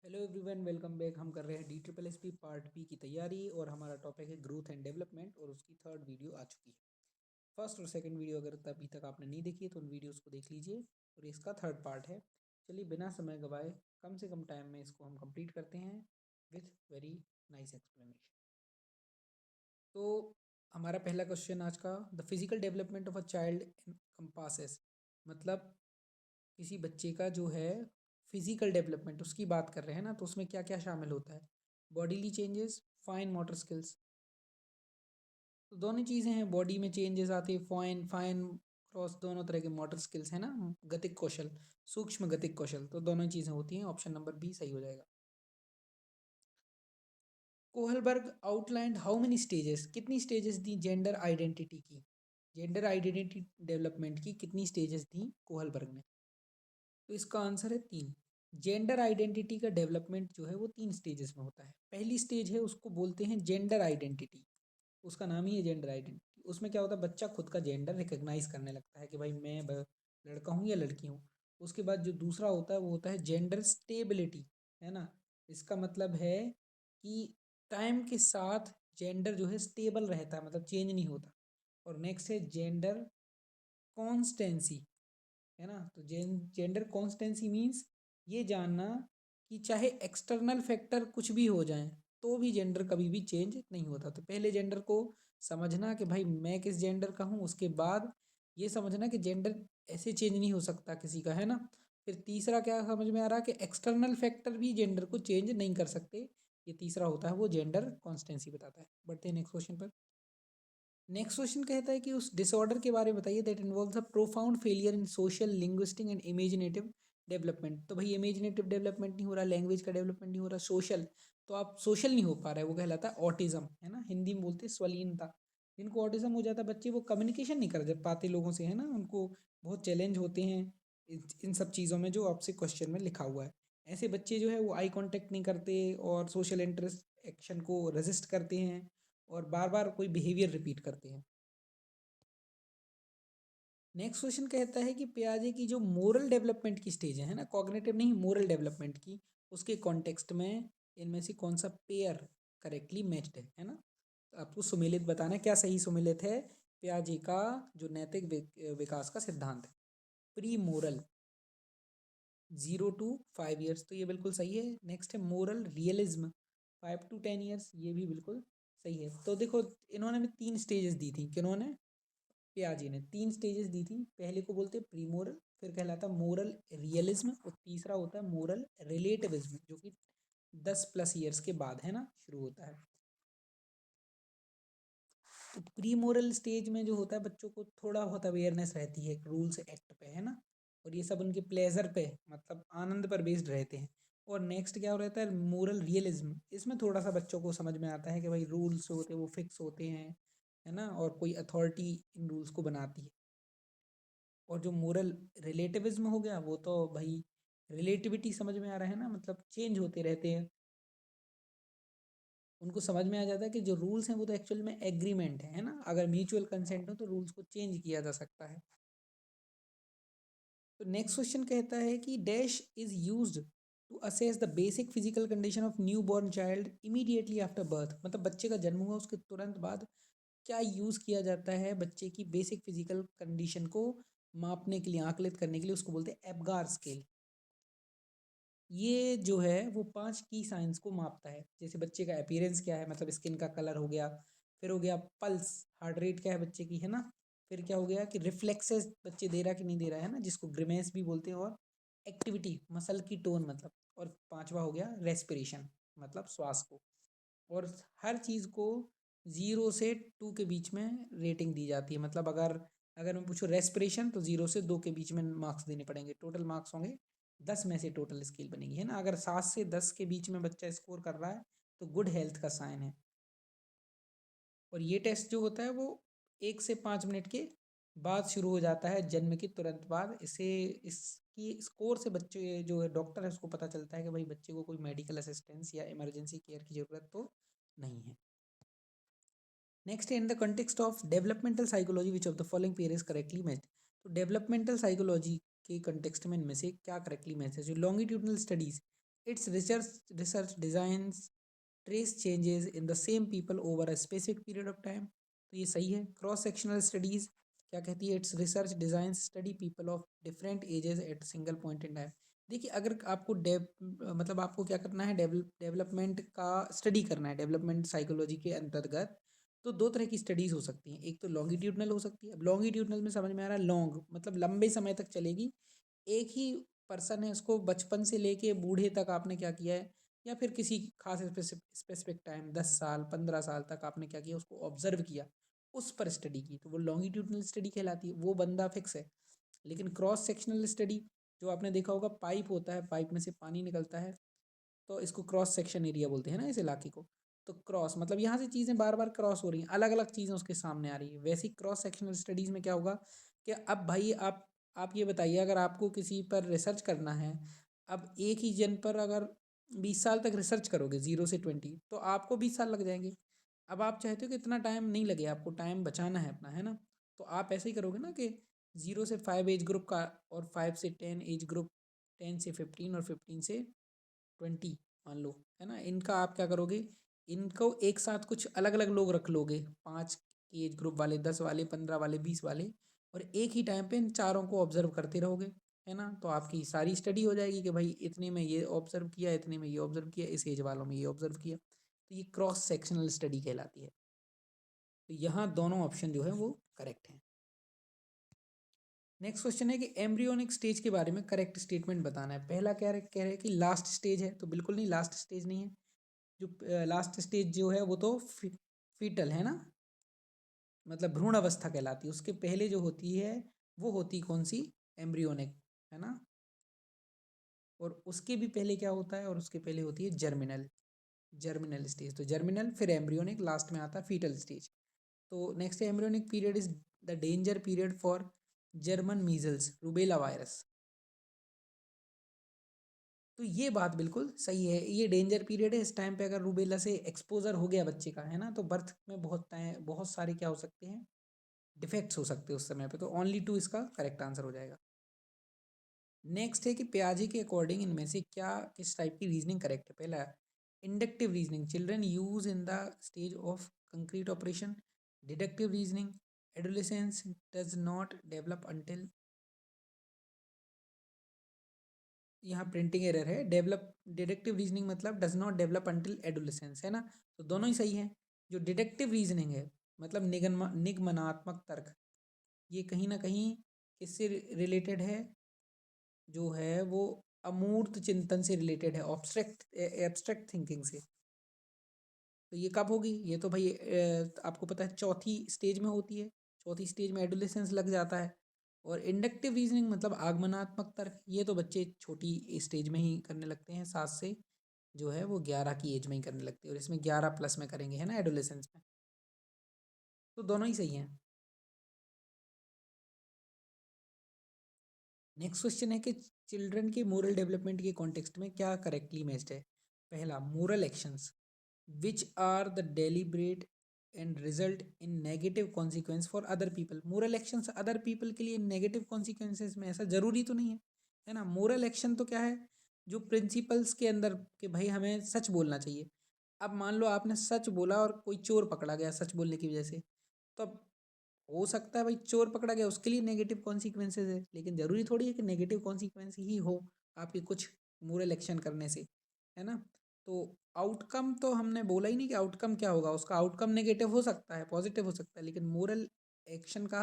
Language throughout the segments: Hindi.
Hello everyone, welcome back. हम कर रहे हैं DSSP पार्ट बी की तैयारी और हमारा टॉपिक है ग्रोथ एंड डेवलपमेंट और उसकी थर्ड वीडियो आ चुकी है। फर्स्ट और सेकंड वीडियो अगर अभी तक आपने नहीं देखी है तो उन वीडियोस को देख लीजिए और इसका थर्ड पार्ट है। चलिए बिना समय गवाए कम से कम टाइम में इसको हम कंप्लीट करते हैं विथ वेरी नाइस एक्सप्लेनेशन। तो हमारा पहला क्वेश्चन आज का, the physical development of a child compasses, मतलब किसी बच्चे का जो है फिजिकल डेवलपमेंट उसकी बात कर रहे हैं ना, तो उसमें क्या क्या शामिल होता है? Bodily changes, fine motor skills. तो दोनों चीज़ें हैं, बॉडी में चेंजेस आते हैं, फाइन फाइन क्रॉस दोनों तरह के मोटर स्किल्स हैं ना, गतिक कौशल, सूक्ष्म गतिक कौशल, तो दोनों चीज़ें होती हैं। ऑप्शन नंबर बी सही हो जाएगा। Kohlberg outlined how many stages, कितनी स्टेजेस दी जेंडर आइडेंटिटी की, जेंडर आइडेंटिटी डेवलपमेंट की कितनी स्टेजेस दी कोहलबर्ग ने? तो इसका आंसर है 3। जेंडर आइडेंटिटी का डेवलपमेंट जो है वो 3 स्टेजेस में होता है। पहली स्टेज है उसको बोलते हैं जेंडर आइडेंटिटी, उसका नाम ही है जेंडर आइडेंटिटी। उसमें क्या होता है, बच्चा खुद का जेंडर रिकग्नाइज करने लगता है कि भाई मैं लड़का हूँ या लड़की हूँ। उसके बाद जो दूसरा होता है वो होता है जेंडर स्टेबिलिटी, है ना। इसका मतलब है कि टाइम के साथ जेंडर जो है स्टेबल रहता है, मतलब चेंज नहीं होता। और नेक्स्ट है जेंडर कॉन्स्टेंसी, है ना। तो जेंडर कॉन्स्टेंसी मीन्स ये जानना कि चाहे एक्सटर्नल फैक्टर कुछ भी हो जाए तो भी जेंडर कभी भी चेंज नहीं होता। तो पहले जेंडर को समझना कि भाई मैं किस जेंडर का हूँ, उसके बाद ये समझना कि जेंडर ऐसे चेंज नहीं हो सकता किसी का, है ना। फिर तीसरा क्या समझ में आ रहा कि एक्सटर्नल फैक्टर भी जेंडर को चेंज नहीं कर सकते। ये तीसरा होता है वो जेंडर कॉन्स्टेंसी बताता है। बढ़ते हैं नेक्स्ट क्वेश्चन पर। नेक्स्ट क्वेश्चन कहता है कि उस डिसऑर्डर के बारे में बताइए that involves a profound failure in social linguistic and imaginative development. तो भाई इमेजिनेटिव डेवलपमेंट नहीं हो रहा, लैंग्वेज का डेवलपमेंट नहीं हो रहा, सोशल, तो आप सोशल नहीं हो पा रहा है, वो कहलाता है ऑटिज्म, है ना। हिंदी में बोलते हैं स्वलीनता। जिनको ऑटिज्म हो जाता है बच्चे, वो कम्युनिकेशन नहीं कर पाते लोगों से, है ना, उनको बहुत चैलेंज होते हैं इन सब चीज़ों में जो आपसे क्वेश्चन में लिखा हुआ है। ऐसे बच्चे जो है वो आई कांटेक्ट नहीं करते और सोशल इंटरेस्ट एक्शन को रेजिस्ट करते हैं और बार बार कोई बिहेवियर रिपीट करते हैं। नेक्स्ट क्वेश्चन कहता है कि पियाजे की जो मोरल डेवलपमेंट की स्टेज है ना, कॉग्निटिव नहीं, मोरल डेवलपमेंट की, उसके कॉन्टेक्स्ट में इनमें से कौन सा पेयर करेक्टली मैच्ड है ना। तो आपको सुमेलित बताना है, क्या सही सुमेलित है पियाजे का जो नैतिक विकास का सिद्धांत है। प्री मोरल 0 to 5 years, तो ये बिल्कुल सही है। नेक्स्ट है मोरल रियलिज्म 5 to 10 years, ये भी बिल्कुल सही है। तो देखो इन्होंने में 3 स्टेजेस दी थी, किन्होंने, पियाजे ने 3 स्टेजेस दी थी। पहले को बोलते हैं प्री मोरल, फिर कहलाता मोरल रियलिज्म, और तीसरा होता है मोरल रिलेटिविज्म जो कि 10+ ईयर्स के बाद, है ना, शुरू होता है। तो प्री मोरल स्टेज में जो होता है बच्चों को थोड़ा बहुत अवेयरनेस रहती है रूल्स एक्ट पे, है ना, और ये सब उनके प्लेजर पे, मतलब आनंद पर बेस्ड रहते हैं। और नेक्स्ट क्या रहता है, मोरल रियलिज्म, इसमें थोड़ा सा बच्चों को समझ में आता है कि भाई रूल्स होते हैं वो फिक्स होते हैं, है ना, और कोई अथॉरिटी इन रूल्स को बनाती है। और जो मोरल रिलेटिविज्म हो गया वो तो भाई रिलेटिविटी समझ में आ रहा है ना, मतलब चेंज होते रहते हैं। उनको समझ में आ जाता है कि जो रूल्स हैं वो तो एक्चुअल में एग्रीमेंट है ना, अगर म्यूचुअल कंसेंट हो तो रूल्स को चेंज किया जा सकता है। तो नेक्स्ट क्वेश्चन कहता है कि dash is used to assess the basic physical condition of new born child immediately after birth, मतलब बच्चे का जन्म हुआ उसके तुरंत बाद क्या यूज़ किया जाता है बच्चे की बेसिक फिजिकल कंडीशन को मापने के लिए, आकलित करने के लिए, उसको बोलते हैं एब्गार स्केल। ये जो है वो 5 की साइंस को मापता है, जैसे बच्चे का अपीयरेंस क्या है, मतलब स्किन का कलर हो गया, फिर हो गया पल्स, हार्ट रेट क्या है बच्चे की, है ना, फिर क्या हो गया कि रिफ्लेक्सेस बच्चे दे रहा कि नहीं दे रहा है ना, जिसको ग्रिमेस भी बोलते हैं, और एक्टिविटी मसल की टोन, मतलब, और पांचवा हो गया रेस्पिरेशन, मतलब श्वास को। और हर चीज़ को 0 से 2 के बीच में रेटिंग दी जाती है, मतलब अगर अगर मैं पूछूँ रेस्पिरेशन तो 0 से 2 के बीच में मार्क्स देने पड़ेंगे, टोटल मार्क्स होंगे 10 में से टोटल स्केल बनेगी, है ना। अगर 7 से 10 के बीच में बच्चा स्कोर कर रहा है तो गुड हेल्थ का साइन है। और ये टेस्ट जो होता है वो 1 से 5 मिनट के बाद शुरू हो जाता है, जन्म के तुरंत बाद। इसे इसकी स्कोर से बच्चे जो है डॉक्टर है उसको पता चलता है कि भाई बच्चे को कोई मेडिकल असिस्टेंस या इमरजेंसी केयर की ज़रूरत तो नहीं है। Next in the context of developmental psychology which of the following pair is correctly matched. तो डेवलपमेंटल साइकोलॉजी के कंटेक्स्ट में इनमें से क्या करेक्टली मैच है? जो longitudinal studies Its research designs trace changes in the same people over a specific period of time. तो ये सही है. क्रॉस सेक्शनल स्टडीज क्या कहती है? It's research design study people of different ages at single point in time. देखिए, अगर आपको मतलब आपको क्या करना है, डेवलपमेंट का स्टडी करना है डेवलपमेंट साइकोलॉजी के अंतर्गत, तो दो तरह की स्टडीज हो सकती हैं. एक तो लॉन्गिट्यूडनल हो सकती है. अब लॉन्गिट्यूडनल में समझ में आ रहा है, लॉन्ग मतलब लंबे समय तक चलेगी. एक ही पर्सन है, उसको बचपन से लेके बूढ़े तक आपने क्या किया है, या फिर किसी खास स्पेसिफिक टाइम 10 साल 15 साल तक आपने क्या किया, उसको ऑब्जर्व किया, उस पर स्टडी की, तो वो लॉन्गिट्यूडनल स्टडी कहलाती है. वो बंदा फिक्स है. लेकिन क्रॉस सेक्शनल स्टडी, जो आपने देखा होगा, पाइप होता है, पाइप में से पानी निकलता है, तो इसको क्रॉस सेक्शन एरिया बोलते हैं ना इस इलाके को. तो क्रॉस मतलब यहाँ से चीज़ें बार बार क्रॉस हो रही हैं, अलग अलग चीज़ें उसके सामने आ रही है. वैसी क्रॉस सेक्शनल स्टडीज़ में क्या होगा कि अब भाई आप ये बताइए, अगर आपको किसी पर रिसर्च करना है, अब एक ही जन पर अगर 20 साल तक रिसर्च करोगे 0 से 20, तो आपको 20 साल लग जाएंगे. अब आप चाहते हो कि इतना टाइम नहीं लगे, आपको टाइम बचाना है अपना, है ना. तो आप ऐसे ही करोगे ना कि 0 से 5 एज ग्रुप का, और 5 से 10 एज ग्रुप, 10 से 15 और 15 से 20 मान लो, है ना. इनका आप क्या करोगे, इनको एक साथ कुछ अलग अलग लोग रख लोगे, 5 एज ग्रुप वाले, 10 वाले, 15 वाले, 20 वाले, और एक ही टाइम पे इन चारों को ऑब्जर्व करते रहोगे, है ना. तो आपकी सारी स्टडी हो जाएगी कि भाई इतने में ये ऑब्जर्व किया, इतने में ये ऑब्जर्व किया, इस एज वालों में ये ऑब्जर्व किया. तो ये क्रॉस सेक्शनल स्टडी कहलाती है. तो यहाँ दोनों ऑप्शन जो है वो करेक्ट हैं. नेक्स्ट क्वेश्चन है कि एम्ब्रियोनिक स्टेज के बारे में करेक्ट स्टेटमेंट बताना है. पहला कह रहे हैं कि लास्ट स्टेज है, तो बिल्कुल नहीं, लास्ट स्टेज नहीं है. जो लास्ट स्टेज जो है वो तो फीटल है ना, मतलब भ्रूण अवस्था कहलाती है. उसके पहले जो होती है वो होती कौन सी, एम्ब्रियोनिक, है ना. और उसके भी पहले क्या होता है, और उसके पहले होती है जर्मिनल स्टेज. तो जर्मिनल, फिर एम्ब्रियोनिक, लास्ट में आता है फीटल स्टेज. तो next embryonic period is the danger period for German measles rubella virus. तो ये बात बिल्कुल सही है, ये डेंजर पीरियड है. इस टाइम पे अगर रूबेला से एक्सपोजर हो गया बच्चे का, है ना, तो बर्थ में बहुत सारे क्या हो सकते हैं, डिफेक्ट्स हो सकते हैं उस समय पे. तो ओनली 2 इसका करेक्ट आंसर हो जाएगा. नेक्स्ट है कि पियाजे के अकॉर्डिंग इनमें से क्या, किस टाइप की रीजनिंग करेक्ट है. पहला, inductive reasoning children use in the stage of concrete operation. Deductive reasoning, adolescence does not develop until, यहाँ प्रिंटिंग एरर है. डेवलप डिडक्टिव रीजनिंग मतलब does not develop until adolescence, है ना. तो दोनों ही सही है. जो डिडक्टिव रीजनिंग है मतलब निगमनात्मक तर्क, ये कहीं ना कहीं किससे रिलेटेड है, जो है वो अमूर्त चिंतन से रिलेटेड है, एब्स्ट्रैक्ट थिंकिंग से. तो ये कब होगी, ये तो भाई आपको पता है चौथी स्टेज में होती है. चौथी स्टेज में एडोलेसेंस लग जाता है. और इंडक्टिव रीजनिंग मतलब आगमनात्मक तर्क, ये तो बच्चे छोटी स्टेज में ही करने लगते हैं, 7 से जो है वो 11 की एज में ही करने लगते हैं, और इसमें 11+ में करेंगे, है ना, एडोलेसेंस में. तो दोनों ही सही हैं. नेक्स्ट क्वेश्चन है कि चिल्ड्रन के मोरल डेवलपमेंट के कॉन्टेक्स्ट में क्या करेक्टली मैच्ड है. पहला, moral actions which are the deliberate end result in negative consequence for other people. Moral actions other people के लिए नेगेटिव कॉन्सिक्वेंसेस में, ऐसा जरूरी तो नहीं है ना. मोरल एक्शन तो क्या है, जो प्रिंसिपल्स के अंदर कि भाई हमें सच बोलना चाहिए. अब मान लो आपने सच बोला और कोई चोर पकड़ा गया सच बोलने की वजह से, तो अब हो सकता है भाई चोर पकड़ा गया उसके लिए नेगेटिव कॉन्सिक्वेंसेज है, लेकिन ज़रूरी थोड़ी है कि नेगेटिव कॉन्सिक्वेंस ही हो आपके कुछ मोरल एक्शन करने से, है ना. तो आउटकम तो हमने बोला ही नहीं कि आउटकम क्या होगा, उसका आउटकम नेगेटिव हो सकता है, पॉजिटिव हो सकता है, लेकिन मोरल एक्शन का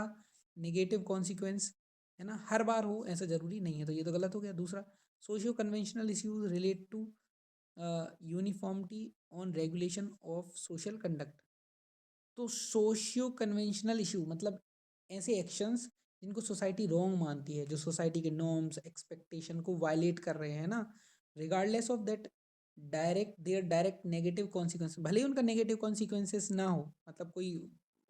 नेगेटिव कॉन्सिक्वेंस, है ना, हर बार हो ऐसा ज़रूरी नहीं है. तो ये तो गलत हो गया. दूसरा, socio conventional issues relate to uniformity on regulation of social conduct. तो सोशियो कन्वेंशनल इशू मतलब ऐसे एक्शंस जिनको सोसाइटी रॉन्ग मानती है, जो सोसाइटी के नॉर्म्स एक्सपेक्टेशन को वायलेट कर रहे हैं ना, regardless of that direct negative consequence, भले ही उनका नेगेटिव कॉन्सिक्वेंसेस ना हो, मतलब कोई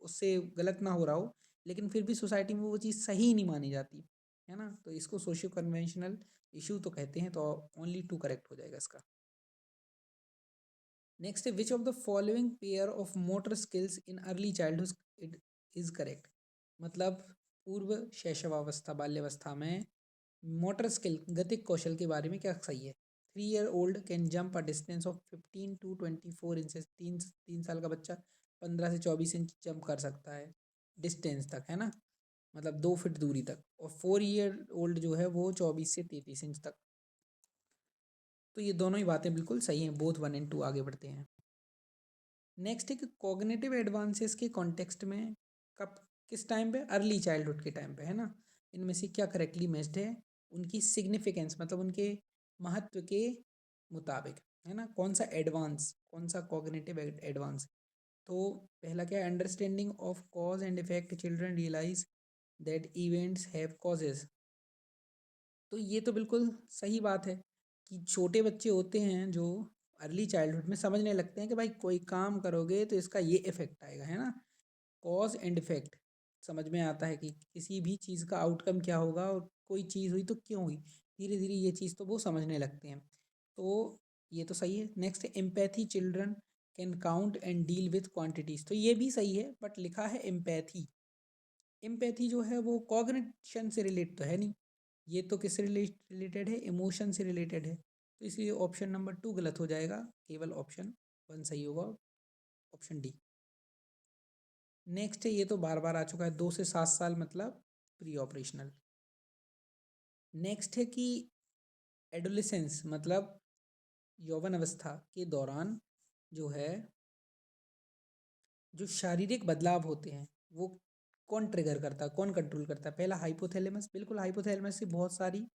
उससे गलत ना हो रहा हो, लेकिन फिर भी सोसाइटी में वो चीज़ सही नहीं मानी जाती, है ना. तो इसको सोशियो कन्वेंशनल इशू तो कहते हैं. तो ओनली 2 करेक्ट हो जाएगा इसका. नेक्स्ट है विच of the following pair of motor skills in early childhood it is correct. मतलब पूर्व शैशवावस्था बाल्यावस्था में मोटर स्किल गतिक कौशल के बारे में क्या सही है. 3 year old can jump a distance of 15 to 24 inches. 3 साल का बच्चा 15 से 24 इंच जंप कर सकता है डिस्टेंस तक, है ना, मतलब 2 फीट दूरी तक। और 4 year old जो है वो 24 से 33 इंच तक। तो ये दोनों ही बातें बिल्कुल सही हैं, बोथ 1 and 2। आगे बढ़ते हैं। नेक्स्ट है कि कॉग्निटिव एडवांसेस के कॉन्टेक्स्ट में कब, किस टाइम पे, अर्ली चाइल्डहुड के टाइम पे, है ना। इनमें से क्या करेक्टली मैच्ड है, उनकी सिग्निफिकेंस मतलब उनके महत्व के मुताबिक, है ना। कौन सा एडवांस, कौन सा कॉग्निटिव एडवांस। तो पहला क्या है, understanding of cause and effect, children realise that events have causes. तो ये तो बिल्कुल सही बात है कि छोटे बच्चे होते हैं जो अर्ली चाइल्डहुड में समझने लगते हैं कि भाई कोई काम करोगे तो इसका ये इफेक्ट आएगा, है ना। कॉज एंड इफेक्ट समझ में आता है कि किसी भी चीज़ का आउटकम क्या होगा और कोई चीज़ हुई तो क्यों हुई। धीरे धीरे ये चीज़ तो वो समझने लगते हैं। तो ये तो सही है। नेक्स्ट है empathy, children can count and deal with quantities. तो ये भी सही है, बट लिखा है एम्पैथी। एम्पैथी जो है वो कॉग्निशन से रिलेट तो है नहीं, ये तो किससे रिलेटेड है, इमोशन से रिलेटेड है। तो इसलिए ऑप्शन नंबर 2 गलत हो जाएगा, केवल ऑप्शन 1 सही होगा, ऑप्शन डी। नेक्स्ट है, ये तो बार बार आ चुका है, 2 से 7 साल मतलब प्री ऑपरेशनल। नेक्स्ट है कि एडोलेसेंस मतलब यौवन अवस्था के दौरान जो है, जो शारीरिक बदलाव होते हैं वो कौन ट्रिगर करता है, कौन कंट्रोल करता है। पहला हाइपोथैलेमस, बिल्कुल हाइपोथैलेमस से बहुत सारी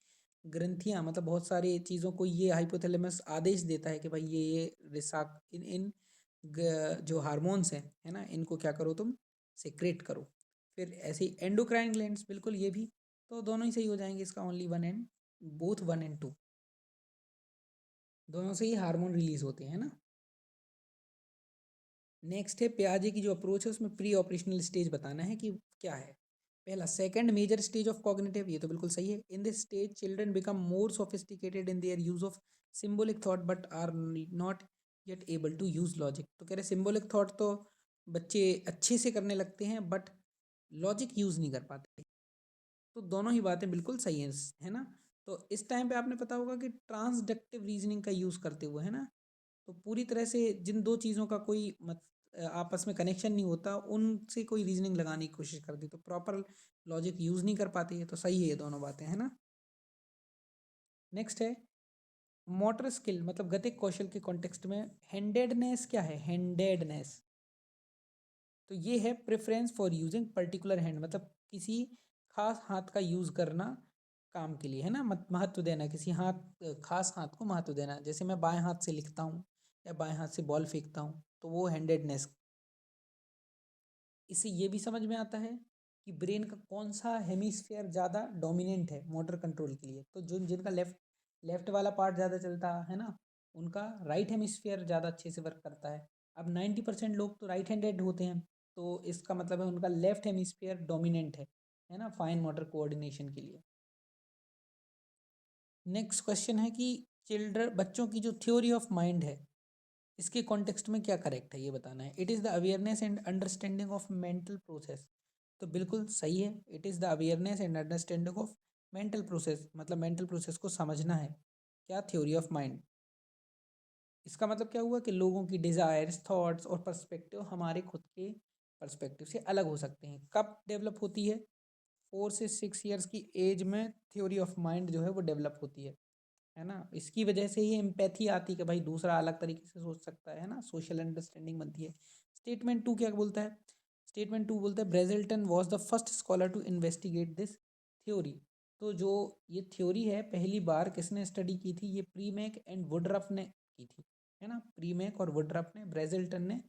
ग्रंथियाँ मतलब बहुत सारी चीज़ों को ये हाइपोथैलेमस आदेश देता है कि भाई ये रिसाक इन इन जो हार्मोन्स हैं, है ना, इनको क्या करो तुम, सेक्रेट करो। फिर ऐसे ही एंडोक्राइन ग्लैंड्स, बिल्कुल ये भी, तो दोनों ही सही हो जाएंगे। इसका ओनली 1 and बोथ 1 and 2 दोनों से ही हार्मोन रिलीज होते हैं ना। नेक्स्ट है पियाजे की जो अप्रोच है उसमें प्री ऑपरेशनल स्टेज बताना है कि क्या है। पहला second major stage of cognitive, ये तो बिल्कुल सही है। In this stage children become more sophisticated in their use of symbolic thought but are not yet able to use logic. तो कह रहे सिंबॉलिक थॉट तो बच्चे अच्छे से करने लगते हैं बट लॉजिक यूज नहीं कर पाते। तो दोनों ही बातें बिल्कुल सही हैं, है ना। तो इस टाइम पे आपने पता होगा कि ट्रांसडक्टिव रीजनिंग का यूज़ करते हुए, है ना, तो पूरी तरह से जिन दो चीज़ों का कोई आपस में कनेक्शन नहीं होता उनसे कोई रीजनिंग लगाने की कोशिश करती, तो प्रॉपर लॉजिक यूज़ नहीं कर पाती है। तो सही है ये दोनों बातें, है ना। नेक्स्ट है मोटर स्किल मतलब गतिक कौशल के कॉन्टेक्स्ट में हैंडेडनेस क्या है, हैंडेडनेस तो ये है preference for using particular hand मतलब किसी खास हाथ का यूज़ करना काम के लिए, है ना। महत्व देना किसी खास हाथ को महत्व देना। जैसे मैं बाएं हाथ से लिखता हूँ या बाएं हाथ से बॉल फेंकता हूँ तो वो हैंडेडनेस। इससे ये भी समझ में आता है कि ब्रेन का कौन सा हेमिस्फीयर ज़्यादा डोमिनेंट है मोटर कंट्रोल के लिए। तो जो जिनका लेफ्ट लेफ्ट वाला पार्ट ज़्यादा चलता है ना, उनका राइट हेमिस्फीयर ज़्यादा अच्छे से वर्क करता है। अब 90% लोग तो राइट हैंडेड होते हैं, तो इसका मतलब है उनका लेफ्ट हेमिस्फीयर डोमिनेंट है ना, फाइन मोटर कोऑर्डिनेशन के लिए। नेक्स्ट क्वेश्चन है कि चिल्ड्रन बच्चों की जो थ्योरी ऑफ माइंड है इसके कॉन्टेक्स्ट में क्या करेक्ट है ये बताना है। It is the awareness and understanding of mental process. तो बिल्कुल सही है, it is the awareness and understanding of mental process मतलब मेंटल प्रोसेस को समझना है। क्या, थ्योरी ऑफ माइंड। इसका मतलब क्या हुआ कि लोगों की डिज़ायर्स, थॉट्स और पर्सपेक्टिव हमारे खुद के पर्सपेक्टिव से अलग हो सकते हैं। कब डेवलप होती है, 4 से 6 ईयर्स की एज में थ्योरी ऑफ माइंड जो है वो डेवलप होती है ना। इसकी वजह से ही एम्पैथी आती है कि भाई दूसरा अलग तरीके से सोच सकता है ना, सोशल अंडरस्टैंडिंग बनती है। स्टेटमेंट 2 क्या बोलता है, स्टेटमेंट 2 बोलता है Brazelton was the first scholar to investigate this theory. तो जो ये थ्योरी है पहली बार किसने स्टडी की थी, ये प्रीमैक एंड वुडरफ ने की थी, है ना। प्रीमैक और वुडरफ ने, ब्रेजल्टन ने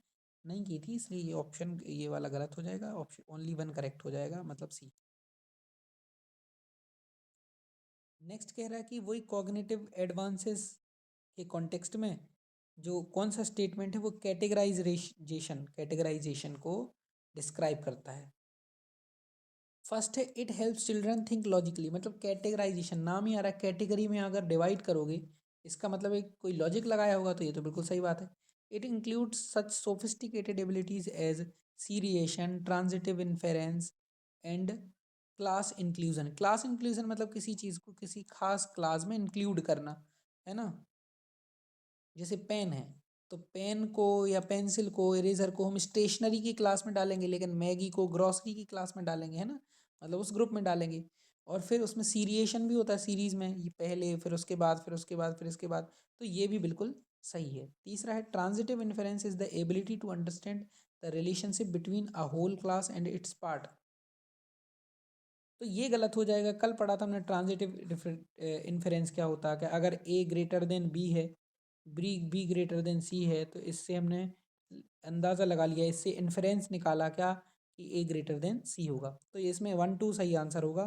नहीं की थी। इसलिए ये ऑप्शन ये वाला गलत हो जाएगा, ऑप्शन ओनली 1 करेक्ट हो जाएगा मतलब सी। नेक्स्ट कह रहा है कि वही कॉग्निटिव एडवांसेस के कॉन्टेक्स्ट में जो कौन सा स्टेटमेंट है वो कैटेगराइजेशन को डिस्क्राइब करता है। फर्स्ट है it helps children think logically मतलब कैटेगराइजेशन, नाम ही आ रहा है, कैटेगरी में अगर डिवाइड करोगे इसका मतलब एक कोई लॉजिक लगाया होगा, तो ये तो बिल्कुल सही बात है। It includes such sophisticated abilities as seriation, transitive inference and class inclusion. Class inclusion मतलब किसी चीज़ को किसी खास क्लास में इंक्लूड करना, है ना। जैसे पेन है तो पेन को या पेंसिल को इरेजर को हम स्टेशनरी की क्लास में डालेंगे, लेकिन मैगी को ग्रॉसरी की क्लास में डालेंगे, है ना, मतलब उस ग्रुप में डालेंगे। और फिर उसमें सीरिएशन भी होता है, सीरीज में ये पहले फिर उसके बाद फिर उसके बाद फिर इसके बाद, तो ये भी बिल्कुल सही है। तीसरा है transitive inference is the ability to understand the relationship between a whole class and its part. तो ये गलत हो जाएगा। कल पढ़ा था हमने ट्रांजिटिव इन्फरेंस क्या होता है, कि अगर ए ग्रेटर देन बी है, बी ग्रेटर देन सी है, तो इससे हमने अंदाज़ा लगा लिया, इससे इन्फरेंस निकाला क्या कि ए ग्रेटर देन सी होगा। तो इसमें 1 2 सही आंसर होगा।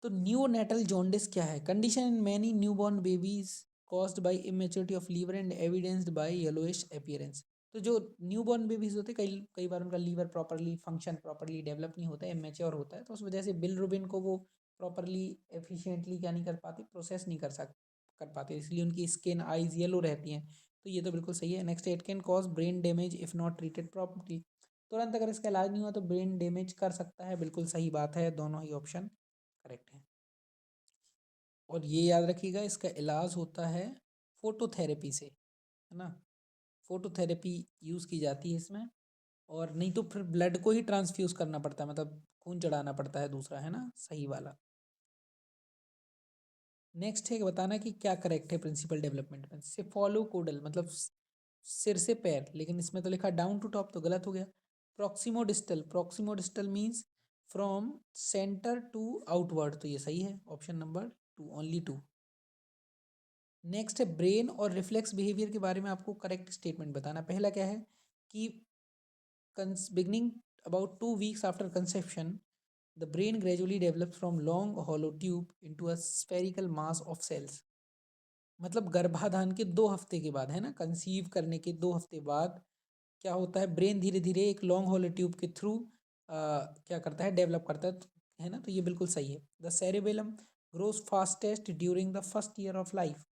तो न्यूनेटल जॉन्डिस क्या है? Condition in many newborn babies caused by immaturity of liver and evidenced by yellowish appearance. तो जो न्यूबॉर्न बेबीज होते हैं, कई कई बार उनका liver properly function properly develop नहीं होता है, इमेच्योर होता है, तो उस वजह से बिलरुबिन को वो प्रॉपरली एफिशिएंटली क्या नहीं कर पाते, प्रोसेस नहीं कर पाते, इसलिए उनकी स्किन आइज येलो रहती हैं। तो ये तो बिल्कुल सही है। Next, it can cause brain damage if not treated properly. तुरंत अगर इसका इलाज नहीं हुआ तो ब्रेन डैमेज कर सकता है, बिल्कुल सही बात है, दोनों ही ऑप्शन करेक्ट है। और ये याद रखिएगा, इसका इलाज होता है फोटोथेरेपी से, है ना, फोटोथेरेपी यूज़ की जाती है इसमें। और नहीं तो फिर ब्लड को ही ट्रांसफ्यूज़ करना पड़ता है, मतलब खून चढ़ाना पड़ता है दूसरा, है ना, सही वाला। नेक्स्ट है कि बताना कि क्या करेक्ट है प्रिंसिपल डेवलपमेंट में। से फॉलो कोडल मतलब सिर से पैर, लेकिन इसमें तो लिखा डाउन टू टॉप, तो गलत हो गया। Proximodistal means from centre to outward, तो ये सही है, ऑप्शन नंबर 2, ओनली 2। नेक्स्ट है ब्रेन और रिफ्लेक्स बिहेवियर के बारे में आपको करेक्ट स्टेटमेंट बताना। पहला क्या है कि beginning about 2 weeks after conception the brain gradually develops from long hollow tube into a spherical mass of cells. मतलब गर्भाधान के 2 हफ्ते के बाद, है ना, कंसीव करने के 2 हफ्ते बाद क्या होता है, ब्रेन धीरे धीरे एक लॉन्ग हॉलो ट्यूब के थ्रू क्या करता है, डेवलप करता है ना, तो ये बिल्कुल सही है। The cerebellum grows fastest during the first year of life,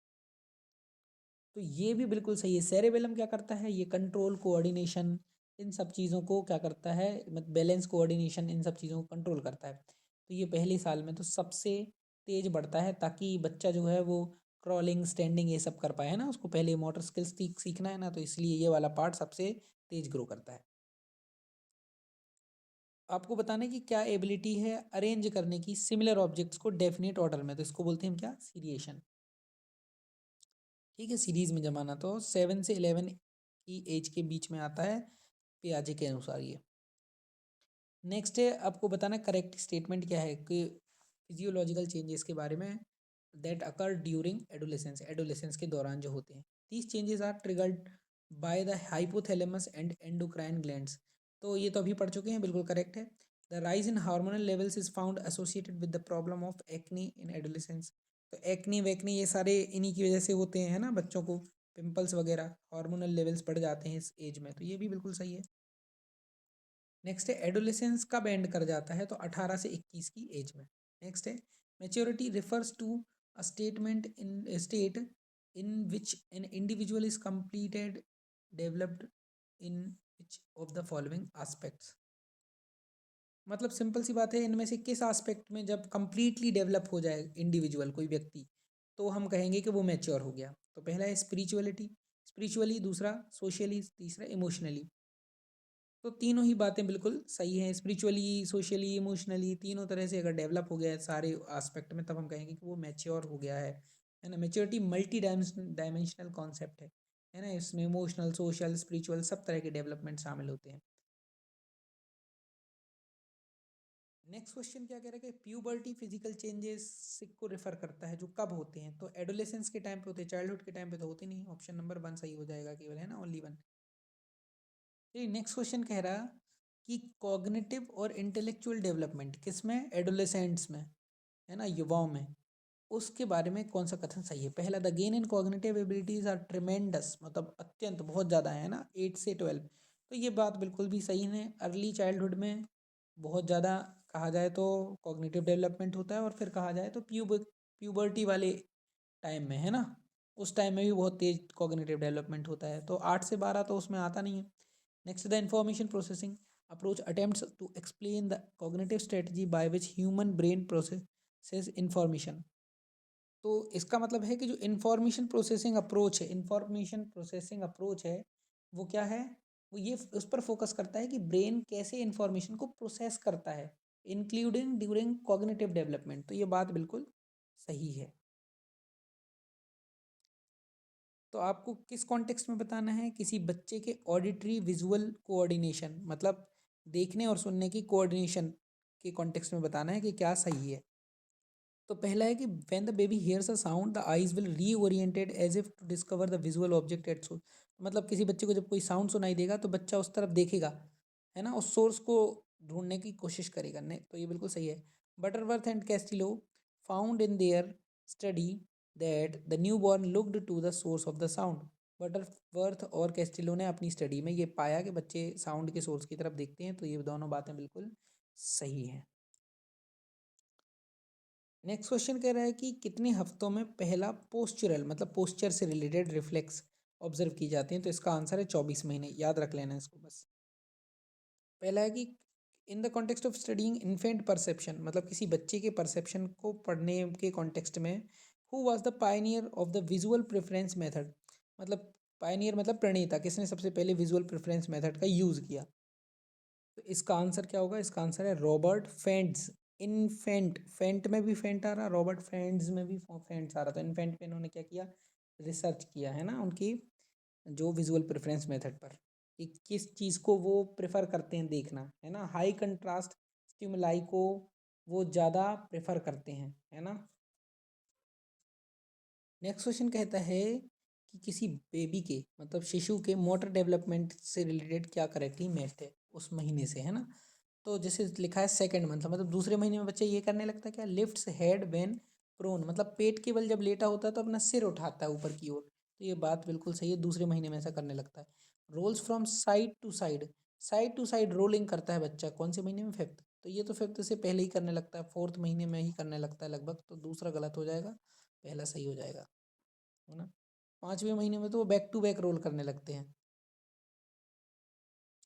तो ये भी बिल्कुल सही है। सेरेबेलम क्या करता है, ये कंट्रोल कोऑर्डिनेशन इन सब चीज़ों को क्या करता है, मतलब बैलेंस कोऑर्डिनेशन इन सब चीज़ों को कंट्रोल करता है। तो ये पहले साल में तो सबसे तेज बढ़ता है, ताकि बच्चा जो है वो क्रॉलिंग स्टैंडिंग ये सब कर पाए, है ना, उसको पहले मोटर स्किल्स सीखना है ना, तो इसलिए ये वाला पार्ट सबसे तेज ग्रो करता है। आपको बताना है कि क्या एबिलिटी है अरेंज करने की सिमिलर ऑब्जेक्ट्स को डेफिनेट ऑर्डर में, तो इसको बोलते हैं हम क्या, सीरिएशन। ठीक है, सीरीज में जमाना तो 7 से 11 की एज के बीच में आता है पियाजे के अनुसार ये। नेक्स्ट है आपको बताना करेक्ट स्टेटमेंट क्या है कि फिजियोलॉजिकल चेंजेस के बारे में that occur during adolescence, adolescence के दौरान जो होते हैं। These changes are triggered by the hypothalamus and endocrine glands, तो ये तो अभी पढ़ चुके हैं, बिल्कुल करेक्ट है। The rise in hormonal levels is found associated with the problem of acne in adolescence, तो एक्नी वैक्नी ये सारे इन्हीं की वजह से होते हैं, है ना, बच्चों को पिंपल्स वगैरह, हार्मोनल लेवल्स बढ़ जाते हैं इस एज में, तो ये भी बिल्कुल सही है। नेक्स्ट है एडोलेसेंस कब एंड कर जाता है, तो 18 से 21 की एज में। नेक्स्ट है maturity refers to a statement in state in which an individual is completed developed in which of the following aspects, मतलब सिंपल सी बात है, इनमें से किस एस्पेक्ट में जब कंप्लीटली डेवलप हो जाए इंडिविजुअल कोई व्यक्ति, तो हम कहेंगे कि वो मैच्योर हो गया। तो पहला है स्पिरिचुअलिटी, स्पिरिचुअली, दूसरा सोशली, तीसरा इमोशनली। तो तीनों ही बातें बिल्कुल सही हैं, स्पिरिचुअली सोशली इमोशनली तीनों तरह से अगर डेवलप हो गया है सारे एस्पेक्ट में, तब हम कहेंगे कि वो मैच्योर हो गया है ना। मैच्योरिटी मल्टी डायमेंशनल कॉन्सेप्ट है ना, इसमें इमोशनल सोशल स्पिरिचुअल सब तरह के डेवलपमेंट शामिल होते हैं। नेक्स्ट क्वेश्चन क्या कह रहा है कि प्यूबर्टी फिजिकल चेंजेस को रेफर करता है जो कब होते हैं, तो एडोलेसेंस के टाइम पे होते हैं, चाइल्डहुड के टाइम पे तो होते नहीं, ऑप्शन नंबर 1 सही हो जाएगा केवल, है ना, ओनली 1। नेक्स्ट क्वेश्चन कह रहा कि कॉग्निटिव और इंटेलेक्चुअल डेवलपमेंट किसमें, एडोलेसेंट्स में, है ना, युवाओं में, उसके बारे में कौन सा कथन सही है। पहला, the gain in cognitive abilities are tremendous, मतलब अत्यंत बहुत ज़्यादा है ना, 8 से 12, तो ये बात बिल्कुल भी सही है। अर्ली चाइल्डहुड में बहुत ज़्यादा कहा जाए तो कॉग्निटिव डेवलपमेंट होता है, और फिर कहा जाए तो प्यूबर्टी वाले टाइम में, है ना, उस टाइम में भी बहुत तेज कॉग्निटिव डेवलपमेंट होता है, तो 8 से 12 तो उसमें आता नहीं है। Next, the information processing approach attempts to explain the cognitive strategy by which human brain process information, तो इसका मतलब है कि जो इंफॉर्मेशन प्रोसेसिंग अप्रोच है वो क्या है, वो ये उस पर फोकस करता है कि ब्रेन कैसे इंफॉर्मेशन को प्रोसेस करता है इंक्लूडिंग ड्यूरिंग कॉग्निटिव डेवलपमेंट। तो ये बात बिल्कुल सही है। तो आपको किस कॉन्टेक्स्ट में बताना है, किसी बच्चे के ऑडिटरी विजुअल कोऑर्डिनेशन, मतलब देखने और सुनने की कोऑर्डिनेशन के कॉन्टेक्स्ट में बताना है कि क्या सही है। तो पहला है कि when the baby hears a sound the eyes will reoriented as if to discover the visual object at source. मतलब किसी बच्चे को जब कोई साउंड सुनाई देगा तो बच्चा उस तरफ देखेगा, है ना, उस सोर्स को ढूंढने की कोशिश करेगा। ने तो ये बिल्कुल सही है। Butterworth and Castillo found in their study that the new born looked to the source of the sound. Butterworth और कैस्टिलो ने अपनी स्टडी में ये पाया कि बच्चे साउंड के सोर्स की तरफ देखते हैं। तो ये दोनों बातें बिल्कुल सही हैं। नेक्स्ट क्वेश्चन कह रहा है कि कितने हफ्तों में पहला पोस्चरल मतलब पोस्चर से रिलेटेड रिफ्लेक्स ऑब्जर्व की जाती हैं। तो इसका आंसर है 24 महीने। याद रख लेना इसको बस। पहला है कि in the context of studying infant perception, मतलब किसी बच्चे के परसेप्शन को पढ़ने के कॉन्टेक्स्ट में who was the Pioneer of the visual preference method. मतलब पायनियर मतलब प्रणेता, किसने सबसे पहले विजुअल प्रेफरेंस मेथड का यूज़ किया। तो इसका आंसर क्या होगा, इसका आंसर है रॉबर्ट फेंट्स। इनफेंट, फेंट में भी फेंट आ रहा, रॉबर्ट फेंट्स में भी फेंट्स आ रहा। तो इनफेंट पे इन्होंने क्या किया, रिसर्च किया है ना उनकी जो विजुअल प्रेफरेंस मेथड पर, कि किस चीज़ को वो प्रेफर करते हैं देखना, है ना, हाई कंट्रास्ट स्टिमुलाई को वो ज़्यादा प्रेफर करते हैं, है ना। नेक्स्ट क्वेश्चन कहता है कि किसी बेबी के मतलब शिशु के मोटर डेवलपमेंट से रिलेटेड क्या करेक्टली मैच्ड है उस महीने से, है ना। तो जैसे लिखा है सेकंड मंथ, मतलब दूसरे महीने में बच्चा ये करने लगता है क्या, लिफ्ट्स हेड व्हेन प्रोन, मतलब पेट के बल जब लेटा होता है तो अपना सिर उठाता है ऊपर की ओर। तो ये बात बिल्कुल सही है, दूसरे महीने में ऐसा करने लगता है। Rolls from side to side rolling करता है बच्चा, कौन से महीने में, फिफ्थ। तो ये तो फिफ्थ से पहले ही करने लगता है, फोर्थ महीने में ही करने लगता है लगभग। तो दूसरा गलत हो जाएगा, पहला सही हो जाएगा, है ना। 5वें महीने में तो वो बैक टू बैक रोल करने लगते हैं।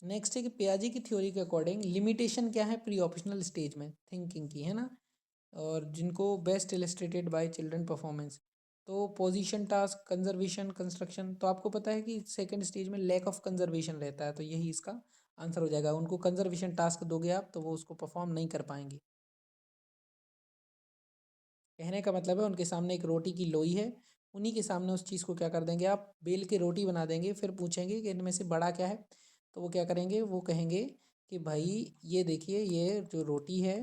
नेक्स्ट है कि पियाजे की थ्योरी के अकॉर्डिंग लिमिटेशन क्या है प्री ऑप्शनल स्टेज में थिंकिंग की, है ना, और जिनको best illustrated bye children performance. तो पोजीशन, टास्क, कंजर्वेशन, कंस्ट्रक्शन। तो आपको पता है कि सेकंड स्टेज में लैक ऑफ कंजर्वेशन रहता है, तो यही इसका आंसर हो जाएगा। उनको कंजर्वेशन टास्क दोगे आप तो वो उसको परफॉर्म नहीं कर पाएंगे। कहने का मतलब है उनके सामने एक रोटी की लोई है, उन्हीं के सामने उस चीज़ को क्या कर देंगे आप, बेल के रोटी बना देंगे। फिर पूछेंगे कि इनमें से बड़ा क्या है, तो वो क्या करेंगे, वो कहेंगे कि भाई ये देखिए ये जो रोटी है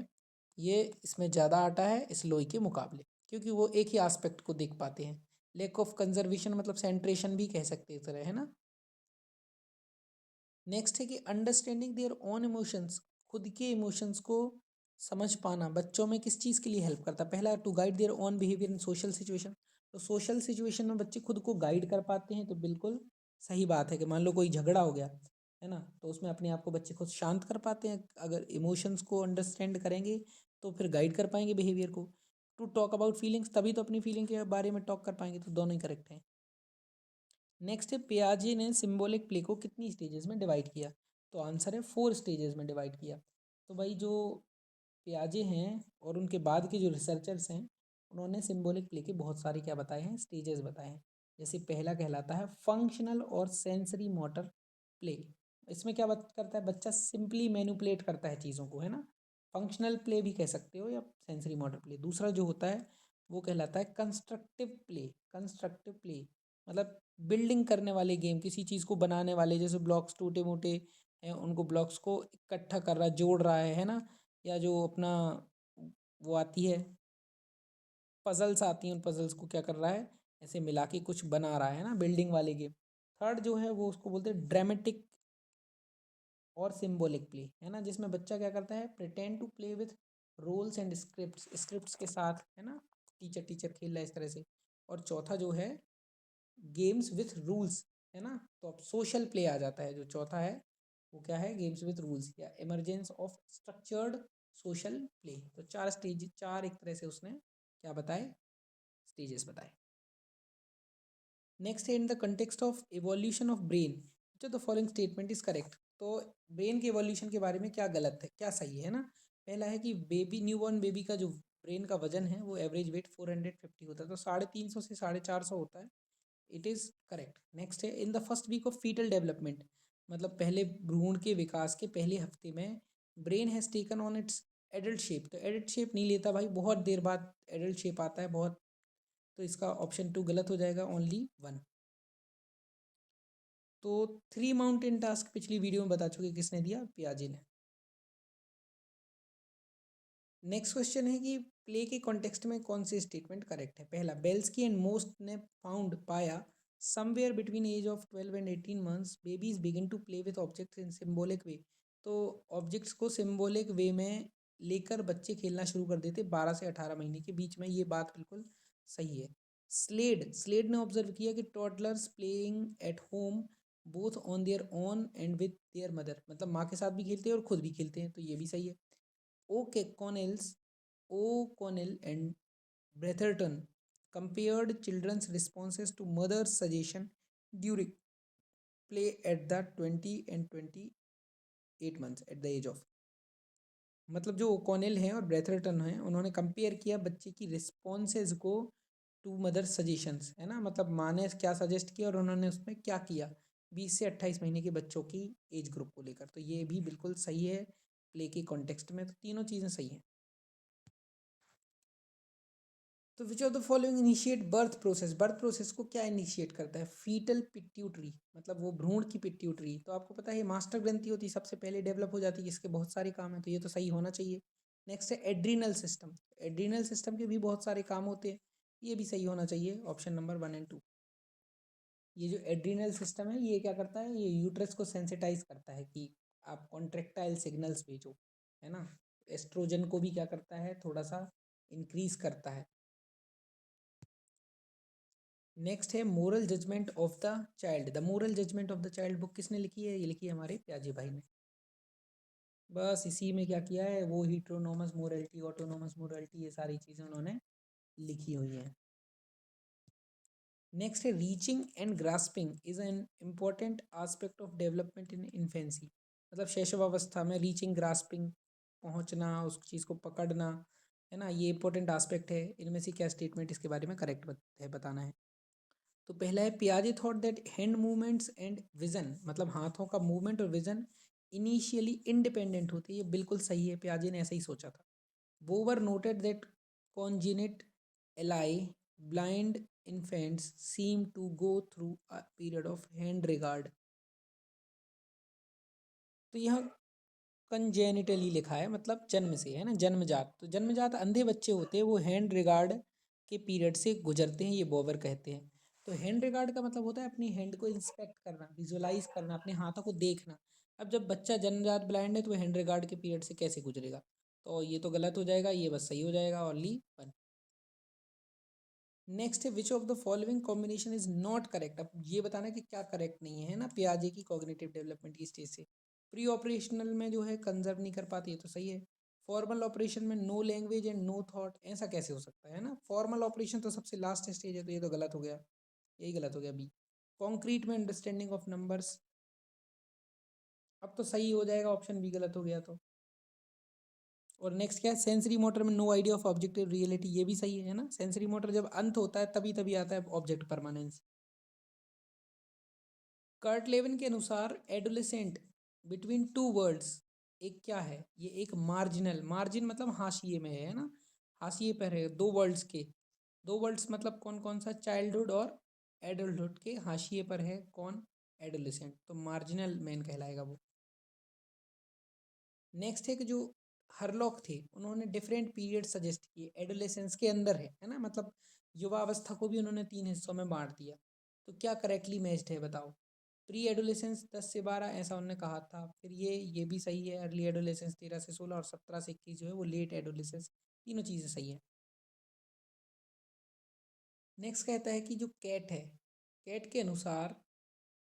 ये इसमें ज़्यादा आटा है इस लोई के मुकाबले, क्योंकि वो एक ही आस्पेक्ट को देख पाते हैं। लैक ऑफ कंजर्वेशन मतलब सेंट्रेशन भी कह सकते हैं एक तरह, है ना। नेक्स्ट है कि अंडरस्टैंडिंग देयर ओन इमोशंस, खुद के इमोशंस को समझ पाना बच्चों में किस चीज़ के लिए हेल्प करता है। पहला, to guide their own behaviour in social situation. तो सोशल सिचुएशन में बच्चे खुद को गाइड कर पाते हैं, तो बिल्कुल सही बात है कि मान लो कोई झगड़ा हो गया, है ना, तो उसमें अपने आप को बच्चे खुद शांत कर पाते हैं। अगर इमोशंस को अंडरस्टैंड करेंगे तो फिर गाइड कर पाएंगे बिहेवियर को। टू टॉक अबाउट फीलिंग्स, तभी तो अपनी फीलिंग के बारे में टॉक कर पाएंगे। तो दोनों ही करेक्ट हैं। नेक्स्ट है पियाजे ने सिंबॉलिक प्ले को कितनी स्टेजेस में डिवाइड किया। तो आंसर है 4 स्टेजेस में डिवाइड किया। तो भाई जो पियाजे हैं और उनके बाद के जो रिसर्चर्स हैं उन्होंने सिंबॉलिक प्ले के बहुत सारे क्या बताए हैं, स्टेजेस बताए हैं। जैसे पहला कहलाता है फंक्शनल और सेंसरी मोटर प्ले। इसमें क्या बात करता है, बच्चा सिंपली मैनिपुलेट करता है चीज़ों को, है ना। फंक्शनल प्ले भी कह सकते हो या सेंसरी मोटर प्ले। दूसरा जो होता है वो कहलाता है कंस्ट्रक्टिव प्ले मतलब बिल्डिंग करने वाले गेम, किसी चीज़ को बनाने वाले, जैसे ब्लॉक्स टूटे मोटे हैं उनको ब्लॉक्स को इकट्ठा कर रहा है, जोड़ रहा है ना। या जो अपना वो आती है पजल्स आती हैं, उन पजल्स को क्या कर रहा है, ऐसे मिला के कुछ बना रहा है ना, बिल्डिंग वाले गेम। थर्ड जो है वो उसको बोलते हैं ड्रामेटिक और सिंबॉलिक प्ले, है ना, जिसमें बच्चा क्या करता है, pretend to play with roles and scripts के साथ, है ना, टीचर टीचर खेल रहा है इस तरह से। और चौथा जो है गेम्स विथ रूल्स, है ना। तो अब सोशल प्ले आ जाता है, जो चौथा है वो क्या है, गेम्स विथ रूल्स या emergence of structured social play. तो 4 स्टेज, 4 एक तरह से उसने क्या बताए, स्टेजेस बताए। नेक्स्ट है in the context of evolution of brain जो the following statement is correct. तो ब्रेन के एवोल्यूशन के बारे में क्या गलत है क्या सही है ना। पहला है कि बेबी न्यूबॉर्न बेबी का जो ब्रेन का वजन है वो एवरेज वेट 450 होता है, तो 350 से 450 होता है। It is correct. नेक्स्ट है in the first week of foetal development, मतलब पहले भ्रूण के विकास के पहले हफ्ते में brain has taken on its adult shape, तो एडल्ट शेप नहीं लेता भाई, बहुत देर बाद एडल्ट शेप आता है बहुत, तो इसका ऑप्शन 2 गलत हो जाएगा, ओनली 1। तो 3 माउंटेन टास्क पिछली वीडियो में बता चुके किसने दिया, पियाजे ने। नेक्स्ट क्वेश्चन है कि प्ले के कॉन्टेक्स्ट में कौन से स्टेटमेंट करेक्ट है। पहला, बेल्स्की एंड मोस्ट ने फाउंड पाया somewhere between age of 12 and 18 months babies begin to play with objects in symbolic way, तो ऑब्जेक्ट्स को सिम्बोलिक वे में लेकर बच्चे खेलना शुरू कर देते 12 से 18 महीने के बीच में, ये बात बिल्कुल सही है। स्लेड ने ऑब्जर्व किया कि toddlers playing at home both on their own and with their mother, मतलब माँ के साथ भी खेलते हैं और खुद भी खेलते हैं, तो ये भी सही है। O'Connell and Bretherton compared children's responses to mother's suggestion during play at the 20 and 28 months at the age of, मतलब जो ओकॉनेल हैं और ब्रेथरटन हैं उन्होंने कंपेयर किया बच्चे की रिस्पॉन्सेज को टू मदर सजेशंस, है ना, मतलब माँ ने क्या सजेस्ट किया और उन्होंने उसमें क्या किया 20 से 28 महीने के बच्चों की एज ग्रुप को लेकर, तो ये भी बिल्कुल सही है प्ले के कॉन्टेक्स्ट में, तो तीनों चीज़ें सही हैं। तो विच of the following initiate birth process को क्या इनिशिएट करता है, फीटल पिट्यूटरी, मतलब वो भ्रूण की पिट्यूटरी, तो आपको पता है मास्टर ग्रंथि होती है सबसे पहले डेवलप हो जाती है, इसके बहुत सारे काम हैं, तो ये तो सही होना चाहिए। नेक्स्ट है एड्रीनल सिस्टम, एड्रीनल सिस्टम के भी बहुत सारे काम होते हैं, ये भी सही होना चाहिए, ऑप्शन नंबर 1 एंड 2। ये जो एड्रीनल सिस्टम है ये क्या करता है, ये यूट्रस को सेंसिटाइज करता है कि आप कॉन्ट्रेक्टाइल सिग्नल्स भेजो, है ना, एस्ट्रोजन को भी क्या करता है, थोड़ा सा इंक्रीज करता है। नेक्स्ट है moral judgement of the child, the moral judgement of the child book किसने लिखी है, ये लिखी है हमारे प्याजे भाई ने। बस इसी में क्या किया है, वो हीट्रोनोमस मोरलिटी, ऑटोनोमस मोरलिटी, ये सारी चीज़ें उन्होंने लिखी हुई हैं। नेक्स्ट है reaching and grasping is an important aspect of development in infancy, मतलब शैशवावस्था में रीचिंग ग्रास्पिंग पहुंचना, उस चीज़ को पकड़ना, है ना, ये इंपॉर्टेंट आस्पेक्ट है, इनमें से क्या स्टेटमेंट इसके बारे में करेक्ट है बताना है। तो पहला है पियाजे thought that hand movements and vision, मतलब हाथों का मूवमेंट और विजन इनिशियली इंडिपेंडेंट होती है, ये बिल्कुल सही है, पियाजे ने ऐसा ही सोचा था। Bower noted that congenitally blind infants seem to go through a period of hand regard, तो यहाँ कंजेनिटली लिखा है, मतलब जन्म से, है ना, जन्मजात, तो जन्मजात अंधे बच्चे होते हैं वो हैंड रिगार्ड के पीरियड से गुजरते हैं, ये बोवर कहते हैं। तो हैंड रिगार्ड का मतलब होता है अपनी हैंड को इंस्पेक्ट करना, विजुअलाइज करना, अपने हाथों को देखना। अब जब बच्चा जन्मजात ब्लाइंड है तो हैंड रिगार्ड के पीरियड से कैसे गुजरेगा, तो ये तो गलत हो जाएगा, ये बस सही हो जाएगा, ओनली 1। नेक्स्ट है विच of the following combination is not correct, अब ये बताना कि क्या करेक्ट नहीं है ना पियाजे की कॉग्निटिव डेवलपमेंट की स्टेज से। प्री ऑपरेशनल में जो है कंजर्व नहीं कर पाती है, तो सही है। फॉर्मल ऑपरेशन में no language and no thought, ऐसा कैसे हो सकता है ना, फॉर्मल ऑपरेशन तो सबसे लास्ट स्टेज है, तो ये तो गलत हो गया, यही गलत हो गया बी। कॉन्क्रीट में अंडरस्टैंडिंग ऑफ नंबर्स, अब तो सही हो जाएगा, ऑप्शन बी गलत हो गया तो। और नेक्स्ट क्या है, सेंसरी मोटर में no idea of objective reality, ये भी सही है ना, सेंसरी मोटर जब अंत होता है तभी तभी आता है ऑब्जेक्ट परमानेंस। कर्ट लेविन के अनुसार एडोलेसेंट बिटवीन टू वर्ड्स, एक क्या है, ये एक मार्जिनल, मार्जिन मतलब हाशिए में है ना, हाशिए पर है, दो वर्ड्स के, दो वर्ड्स मतलब कौन कौन सा, चाइल्डहुड और एडल्टहुड के हाशिए पर है कौन, एडोलेसेंट, तो मार्जिनल मैन कहलाएगा वो। नेक्स्ट है कि जो हरलॉक थे उन्होंने डिफरेंट पीरियड सजेस्ट किए, एडोलेसेंस के अंदर है ना, मतलब युवा अवस्था को भी उन्होंने 3 हिस्सों में बांट दिया, तो क्या करेक्टली मैच्ड है बताओ। प्री एडोलेसेंस 10 से 12 ऐसा उन्होंने कहा था, फिर ये भी सही है, अर्ली एडोलेसेंस 13 से 16 और 17 से 21 जो है वो लेट एडोलेसेंस, तीनों चीज़ें सही है। नेक्स्ट कहता है कि जो कैट है, कैट के अनुसार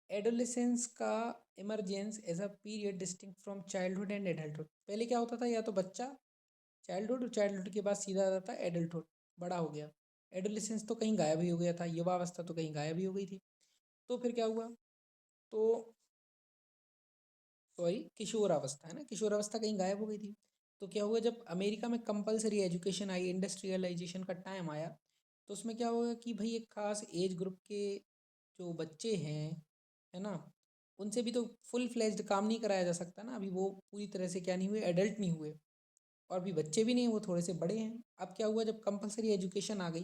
एडोलेसेंस का emergence as a period distinct from childhood and adulthood, पहले क्या होता था, या तो बच्चा चाइल्डहुड और चाइल्डहुड के बाद सीधा आता था एडल्टहुड, बड़ा हो गया, एडोलेसेंस तो कहीं गायब ही हो गया था, युवावस्था तो कहीं गायब ही हो गई थी, तो फिर क्या हुआ, तो सॉरी किशोरावस्था, है ना, किशोरावस्था कहीं गायब हो गई थी, तो क्या हुआ, जब अमेरिका में कंपलसरी एजुकेशन आई, इंडस्ट्रियलाइजेशन का टाइम आया, तो उसमें क्या होगा कि भाई एक खास एज ग्रुप के जो बच्चे हैं, है ना, उनसे भी तो फुल फ्लेज्ड काम नहीं कराया जा सकता ना, अभी वो पूरी तरह से क्या नहीं हुए, एडल्ट नहीं हुए, और अभी बच्चे भी नहीं, वो थोड़े से बड़े हैं। अब क्या हुआ, जब कंपलसरी एजुकेशन आ गई,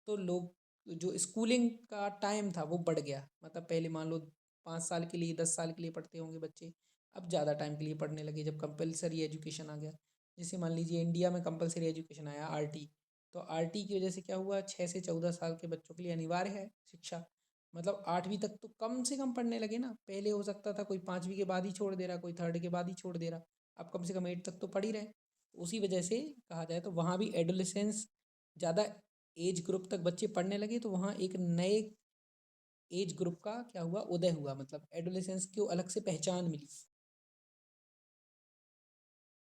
तो लोग जो स्कूलिंग का टाइम था वो बढ़ गया। मतलब पहले मान लो 5 साल के लिए, 10 साल के लिए पढ़ते होंगे बच्चे, अब ज़्यादा टाइम के लिए पढ़ने लगे जब कंपलसरी एजुकेशन आ गया। जैसे मान लीजिए इंडिया में कंपलसरी एजुकेशन आया, आरटी, तो आरटी की वजह से क्या हुआ, 6 से 14 साल के बच्चों के लिए अनिवार्य है शिक्षा। मतलब 8वीं तक तो कम से कम पढ़ने लगे ना, पहले हो सकता था कोई 5वीं के बाद ही छोड़ दे रहा, कोई थर्ड के बाद ही छोड़ दे रहा, अब कम से कम 8 तक तो पढ़ ही रहे। उसी वजह से कहा जाए तो वहाँ भी एडोलेसेंस, ज़्यादा एज ग्रुप तक बच्चे पढ़ने लगे, तो वहाँ एक नए एज ग्रुप का क्या हुआ, उदय हुआ, मतलब एडोलेसेंस को अलग से पहचान मिली।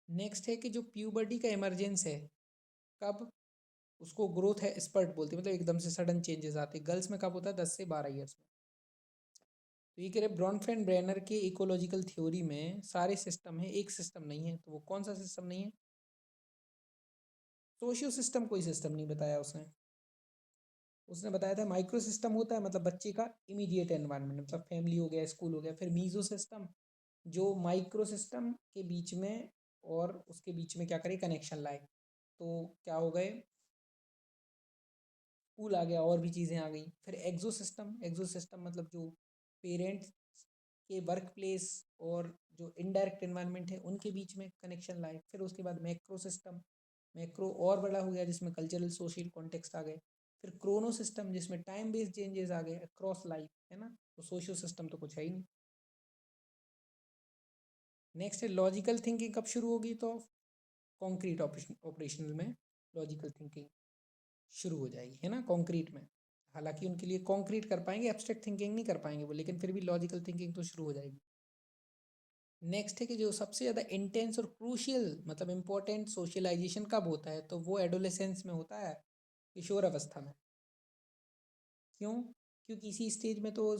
नेक्स्ट है कि जो प्यूबर्टी का इमरजेंस है, कब, उसको ग्रोथ है स्पर्ट बोलते हैं, मतलब एकदम से सडन चेंजेस आते हैं। गर्ल्स में कब होता है, 10 से 12 ईयर्स में। तो ये कह रहे ब्रॉनफेन ब्रेनर के इकोलॉजिकल थ्योरी में सारे सिस्टम है, एक सिस्टम नहीं है, तो वो कौन सा सिस्टम नहीं है, सोशियो सिस्टम, कोई सिस्टम नहीं बताया उसने। उसने बताया था माइक्रो सिस्टम होता है, मतलब बच्चे का इमीडिएट एनवायरनमेंट, मतलब फैमिली हो गया, स्कूल हो गया। फिर मीजो सिस्टम, जो माइक्रो सिस्टम के बीच में और उसके बीच में क्या करे, कनेक्शन लाए, तो क्या हो गए, स्कूल आ गया, और भी चीज़ें आ गई। फिर एक्सो सिस्टम, एक्सो सिस्टम मतलब जो पेरेंट्स के वर्क प्लेस और जो इनडायरेक्ट एनवायरनमेंट है उनके बीच में कनेक्शन लाए। फिर उसके बाद मैक्रो सिस्टम, मैक्रो और बड़ा हो गया, जिसमें कल्चरल सोशल कॉन्टेक्स्ट आ गए। फिर क्रोनो सिस्टम, जिसमें टाइम बेस्ड चेंजेस आ गए अक्रॉस लाइफ, है ना। तो सोशियो सिस्टम तो कुछ है ही नहीं। नेक्स्ट है लॉजिकल थिंकिंग कब शुरू होगी, तो कॉन्क्रीट ऑपरेशनल में लॉजिकल थिंकिंग शुरू हो जाएगी, है ना, कॉन्क्रीट में। हालांकि उनके लिए कॉन्क्रीट कर पाएंगे, एब्स्ट्रैक्ट थिंकिंग नहीं कर पाएंगे वो, लेकिन फिर भी लॉजिकल थिंकिंग तो शुरू हो जाएगी। नेक्स्ट है कि जो सबसे ज़्यादा इंटेंस और क्रूशियल, मतलब इम्पोर्टेंट सोशलाइजेशन कब होता है, तो वो एडोलेसेंस में होता है, किशोर अवस्था में। क्यों, क्योंकि इसी स्टेज में तो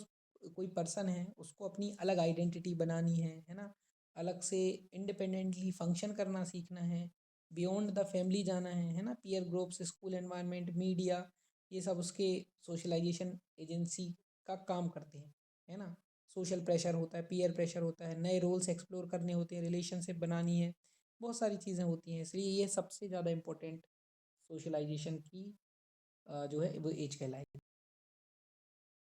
कोई पर्सन है, उसको अपनी अलग आइडेंटिटी बनानी है ना, अलग से इंडिपेंडेंटली फंक्शन करना सीखना है, बियॉन्ड द फैमिली जाना है ना। Peer groups, school environment, media, ये सब उसके सोशलाइजेशन एजेंसी का काम करते हैं, है ना। सोशल प्रेशर होता है, पीयर प्रेशर होता है, नए रोल्स एक्सप्लोर करने होते हैं, रिलेशनशिप बनानी है, बहुत सारी चीज़ें होती हैं। इसलिए ये सबसे ज़्यादा इम्पोर्टेंट सोशलाइजेशन की जो है वो एज कहलाएगी।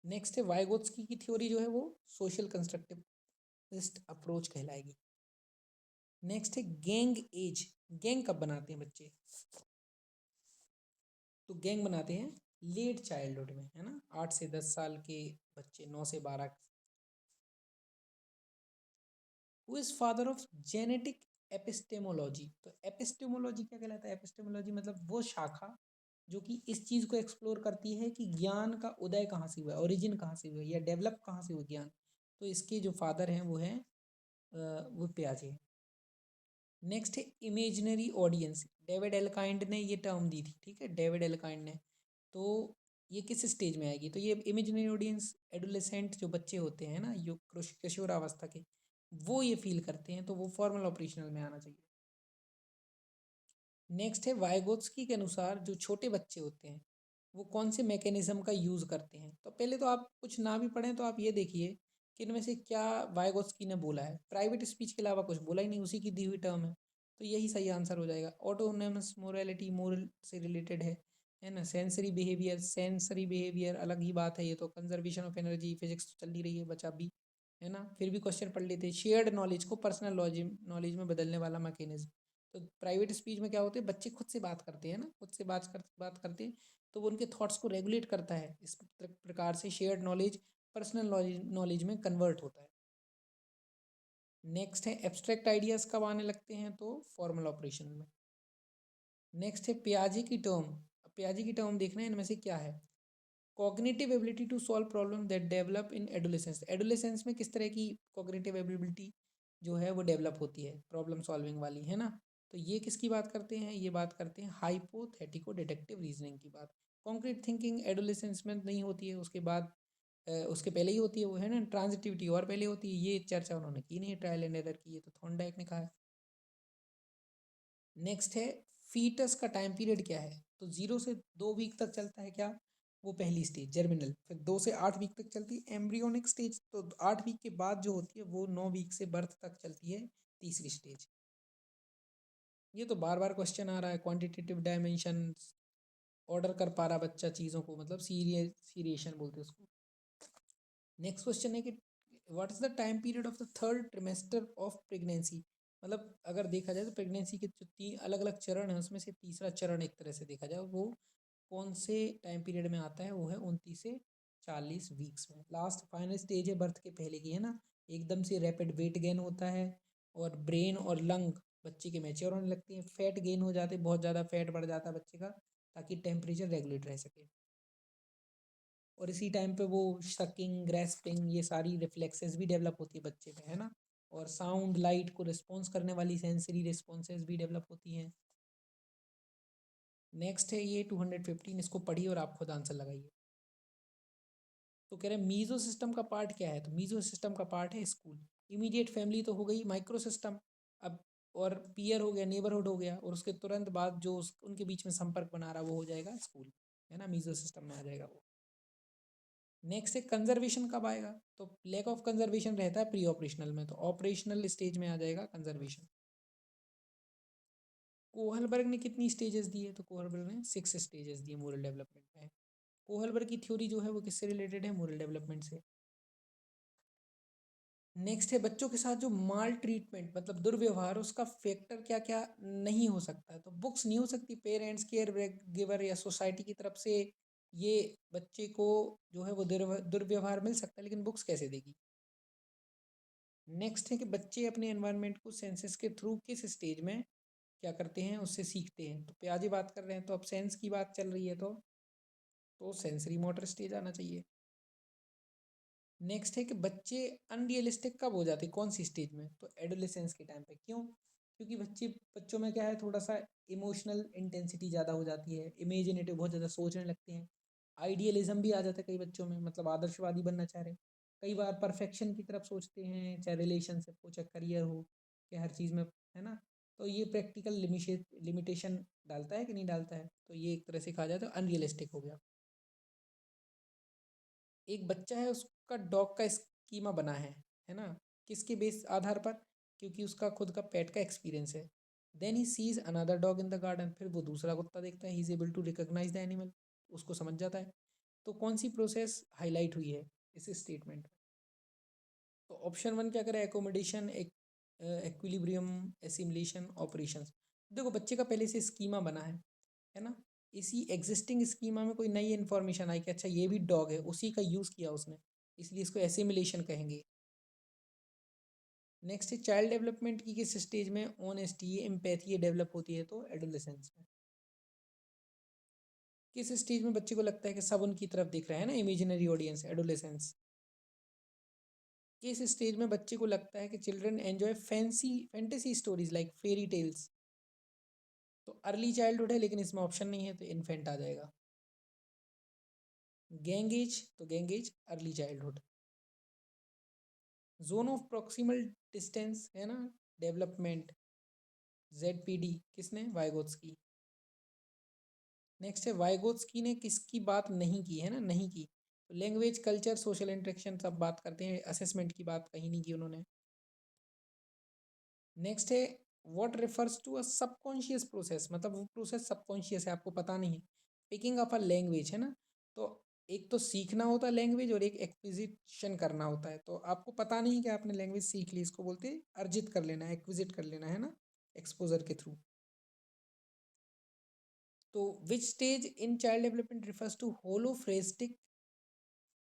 नेक्स्ट है वाइगोत्स्की की थ्योरी, जो है वो सोशल कंस्ट्रक्टिविस्ट अप्रोच कहलाएगी। नेक्स्ट है गैंग एज, गैंग कब बनाते हैं बच्चे, तो गैंग बनाते हैं लेट चाइल्डहुड में, है ना, 8 से 10 साल के बच्चे, 9 से 12। Who is father of genetic epistemology, तो एपिस्टेमोलॉजी क्या कहलाता है, एपिस्टेमोलॉजी मतलब वो शाखा जो कि इस चीज़ को एक्सप्लोर करती है कि ज्ञान का उदय कहाँ से हुआ है, ओरिजिन कहाँ से हुआ है, या डेवलप कहाँ से हुआ ज्ञान। तो इसके जो फादर हैं वो हैं वो पियाजे हैं। नेक्स्ट है इमेजिनरी ऑडियंस, डेविड एलकाइंड ने ये टर्म दी थी, ठीक है, डेविड एलकाइंड ने। तो ये किस स्टेज में आएगी, तो ये इमेजिनरी ऑडियंस एडोलेसेंट जो बच्चे होते हैं ना, जो किशोरावस्था के, वो ये फील करते हैं, तो वो फॉर्मल ऑपरेशनल में आना चाहिए। नेक्स्ट है वाइगोत्स्की के अनुसार जो छोटे बच्चे होते हैं वो कौन से मैकेनिज्म का यूज़ करते हैं। तो पहले तो आप कुछ ना भी पढ़ें तो आप ये देखिए कि इनमें से क्या वाइगोत्स्की ने बोला है, प्राइवेट स्पीच के अलावा कुछ बोला ही नहीं, उसी की दी हुई टर्म है, तो यही सही आंसर हो जाएगा। ऑटोनोमस मोरालिटी, मोरल से रिलेटेड है ना। सेंसरी बिहेवियर अलग ही बात है, ये तो कंजर्वेशन ऑफ एनर्जी, फिजिक्स तो चल ही रही है बच्चा भी, है ना। फिर भी क्वेश्चन पढ़ लेते हैं, शेयर्ड नॉलेज को पर्सनल नॉलेज में बदलने वाला मैकेनिज्म। तो प्राइवेट स्पीच में क्या होते हैं, बच्चे खुद से बात करते हैं ना, खुद से बात करते हैं, तो वो उनके थॉट्स को रेगुलेट करता है। इस प्रकार से शेयर्ड नॉलेज पर्सनल नॉलेज में कन्वर्ट होता है। नेक्स्ट है एब्स्ट्रैक्ट आइडियाज़ कब आने लगते हैं, तो फॉर्मल ऑपरेशन में। नेक्स्ट है पियाजे की टर्म। पियाजे की टर्म देखना है इनमें से क्या है, cognitive ability to solve problem that develop in adolescence, adolescence में किस तरह की कॉग्निटिव एबिलिटी जो है वो डेवलप होती है, प्रॉब्लम सॉल्विंग वाली, है ना। तो ये किसकी बात करते हैं, ये बात करते हैं हाइपोथेटिको डिडक्टिव रीजनिंग की बात। कॉन्क्रीट थिंकिंग एडोलेसेंस में नहीं होती है, उसके बाद उसके पहले ही होती है, वो है ना ट्रांजिटिविटी, और पहले होती है। ये चर्चा उन्होंने की नहीं, ट्रायल एंड एरर की, ये तो थॉर्नडाइक ने कहा है। नेक्स्ट है फीटस का टाइम पीरियड क्या है, तो 0 से 2 वीक तक चलता है क्या, वो पहली स्टेज जर्मिनल, फिर 2 से 8 वीक तक चलती है एम्ब्रियोनिक स्टेज, तो 8 वीक के बाद जो होती है वो 9 वीक से बर्थ तक चलती है तीसरी स्टेज। ये तो बार बार क्वेश्चन आ रहा है, क्वांटिटेटिव डायमेंशन ऑर्डर कर पा रहा बच्चा चीज़ों को, मतलब सीरिएशन बोलते हैं उसको। नेक्स्ट क्वेश्चन है कि what is the time period of the third trimester of pregnancy, मतलब अगर देखा जाए तो प्रेगनेंसी के जो 3 अलग अलग चरण हैं उसमें से तीसरा चरण एक तरह से देखा जाए वो कौन से टाइम पीरियड में आता है, वो है 29 से 40 वीक्स में। लास्ट फाइनल स्टेज है बर्थ के पहले की, है ना, एकदम से रैपिड वेट गेन होता है और ब्रेन और लंग बच्चे के मैच्योर होने लगते हैं, फैट गेन हो जाते हैं, बहुत ज़्यादा फैट बढ़ जाता है बच्चे का ताकि टेम्परेचर रेगुलेट रह सके, और इसी टाइम पे वो शकिंग ग्रेस्पिंग ये सारी रिफ्लेक्सेस भी डेवलप होती है बच्चे में, है ना, और साउंड लाइट को रिस्पॉन्स करने वाली सेंसरी रिस्पॉन्सेस भी डेवलप होती हैं। नेक्स्ट है ये 215, इसको पढ़िए और आप खुद आंसर लगाइए। तो कह रहे हैं मीजो सिस्टम का पार्ट क्या है, तो मीजो सिस्टम का पार्ट है स्कूल। इमीडिएट फैमिली तो हो गई, माइक्रो सिस्टम अब, और पीयर हो गया, नेबरहुड हो गया, और उसके तुरंत बाद जो उनके बीच में संपर्क बना रहा वो हो जाएगा स्कूल, है ना, मीजो सिस्टम में आ जाएगा वो। नेक्स्ट है कंजर्वेशन कब आएगा, तो लैक ऑफ कंजर्वेशन रहता है प्री ऑपरेशनल में, तो ऑपरेशनल स्टेज में आ जाएगा कंजर्वेशन। कोहलबर्ग ने कितनी स्टेजेस दी है, तो कोहलबर्ग ने 6 स्टेजेस दी है मोरल डेवलपमेंट में। कोहलबर्ग की थ्योरी जो है वो किससे रिलेटेड है, मोरल डेवलपमेंट से। नेक्स्ट है बच्चों के साथ जो माल ट्रीटमेंट मतलब दुर्व्यवहार, उसका फैक्टर क्या क्या नहीं हो सकता है, तो बुक्स नहीं हो सकती, पेरेंट्स केयर गिवर या सोसाइटी की तरफ से ये बच्चे को जो है वो दुर्व्यवहार मिल सकता है, लेकिन बुक्स कैसे देगी। नेक्स्ट है कि बच्चे अपने एनवायरनमेंट को सेंसेस के थ्रू किस स्टेज में क्या करते हैं, उससे सीखते हैं, तो प्याजी बात कर रहे हैं तो अब सेंस की बात चल रही है तो सेंसरी मोटर स्टेज आना चाहिए। नेक्स्ट है कि बच्चे अनरियलिस्टिक कब हो जाते हैं, कौन सी स्टेज में, तो एडोलेसेंस के टाइम पे, क्यों, क्योंकि बच्चों में क्या है थोड़ा सा इमोशनल इंटेंसिटी ज़्यादा हो जाती है, इमेजिनेटिव बहुत ज़्यादा सोचने लगते हैं, आइडियलिज्म भी आ जाता है कई बच्चों में, मतलब आदर्शवादी बनना चाह रहे हैं, कई बार परफेक्शन की तरफ सोचते हैं, चाहे रिलेशनशिप हो चाहे करियर हो, कि हर चीज़ में, है ना, तो ये प्रैक्टिकल लिमिटेशन डालता है कि नहीं डालता है, तो ये एक तरह से कहा जाए तो अनरियलिस्टिक हो गया। एक बच्चा है उसका डॉग का स्कीमा बना है ना, किसके बेस आधार पर, क्योंकि उसका खुद का पेट का एक्सपीरियंस है। Then he sees another dog in the garden, फिर वो दूसरा कुत्ता देखता है, he is able to recognise the animal, उसको समझ जाता है। तो कौन सी प्रोसेस हाईलाइट हुई है इस स्टेटमेंट में, तो ऑप्शन वन क्या करें, एकोमोडेशन, एक्विलिब्रियम, एसिमुलेशन, ऑपरेशंस। देखो बच्चे का पहले से स्कीमा बना है ना, इसी एग्जिस्टिंग स्कीमा में कोई नई इन्फॉर्मेशन आई कि अच्छा ये भी डॉग है, उसी का यूज़ किया उसने, इसलिए इसको एसिमुलेशन कहेंगे। नेक्स्ट है चाइल्ड डेवलपमेंट की किस स्टेज में ऑनेस्टी एम्पैथी डेवलप होती है, तो एडोलेसेंस में। किस स्टेज में बच्चे को लगता है कि सब उनकी तरफ देख रहे हैं ना, इमेजिनरी ऑडियंस, एडोलेसेंस। किस स्टेज में बच्चे को लगता है कि children enjoy fantasy stories like fairy tales, तो अर्ली चाइल्डहुड है लेकिन इसमें ऑप्शन नहीं है, तो इन्फेंट आ जाएगा। गैंग एज, तो gang as early childhood. Zone of proximal distance है ना, डेवलपमेंट, ZPD किसने, वाइगोत्स्की। नेक्स्ट है वाइगोत्स्की ने किसकी बात नहीं की है ना, नहीं की, लैंग्वेज कल्चर सोशल इंटरेक्शन सब बात करते हैं, असेसमेंट की बात कहीं नहीं की उन्होंने। नेक्स्ट है what refers to a subconscious process, मतलब वो प्रोसेस सबकॉन्शियस है आपको पता नहीं है, पिकिंग अप अ लैंग्वेज, है ना, तो एक तो सीखना होता है लैंग्वेज और एक एक्विजिशन करना होता है, तो आपको पता नहीं कि आपने लैंग्वेज सीख ली, इसको बोलते हैं अर्जित कर लेना, एक्विजिट कर लेना, है ना, एक्सपोजर के थ्रू। तो which stage in child development refers to holophrastic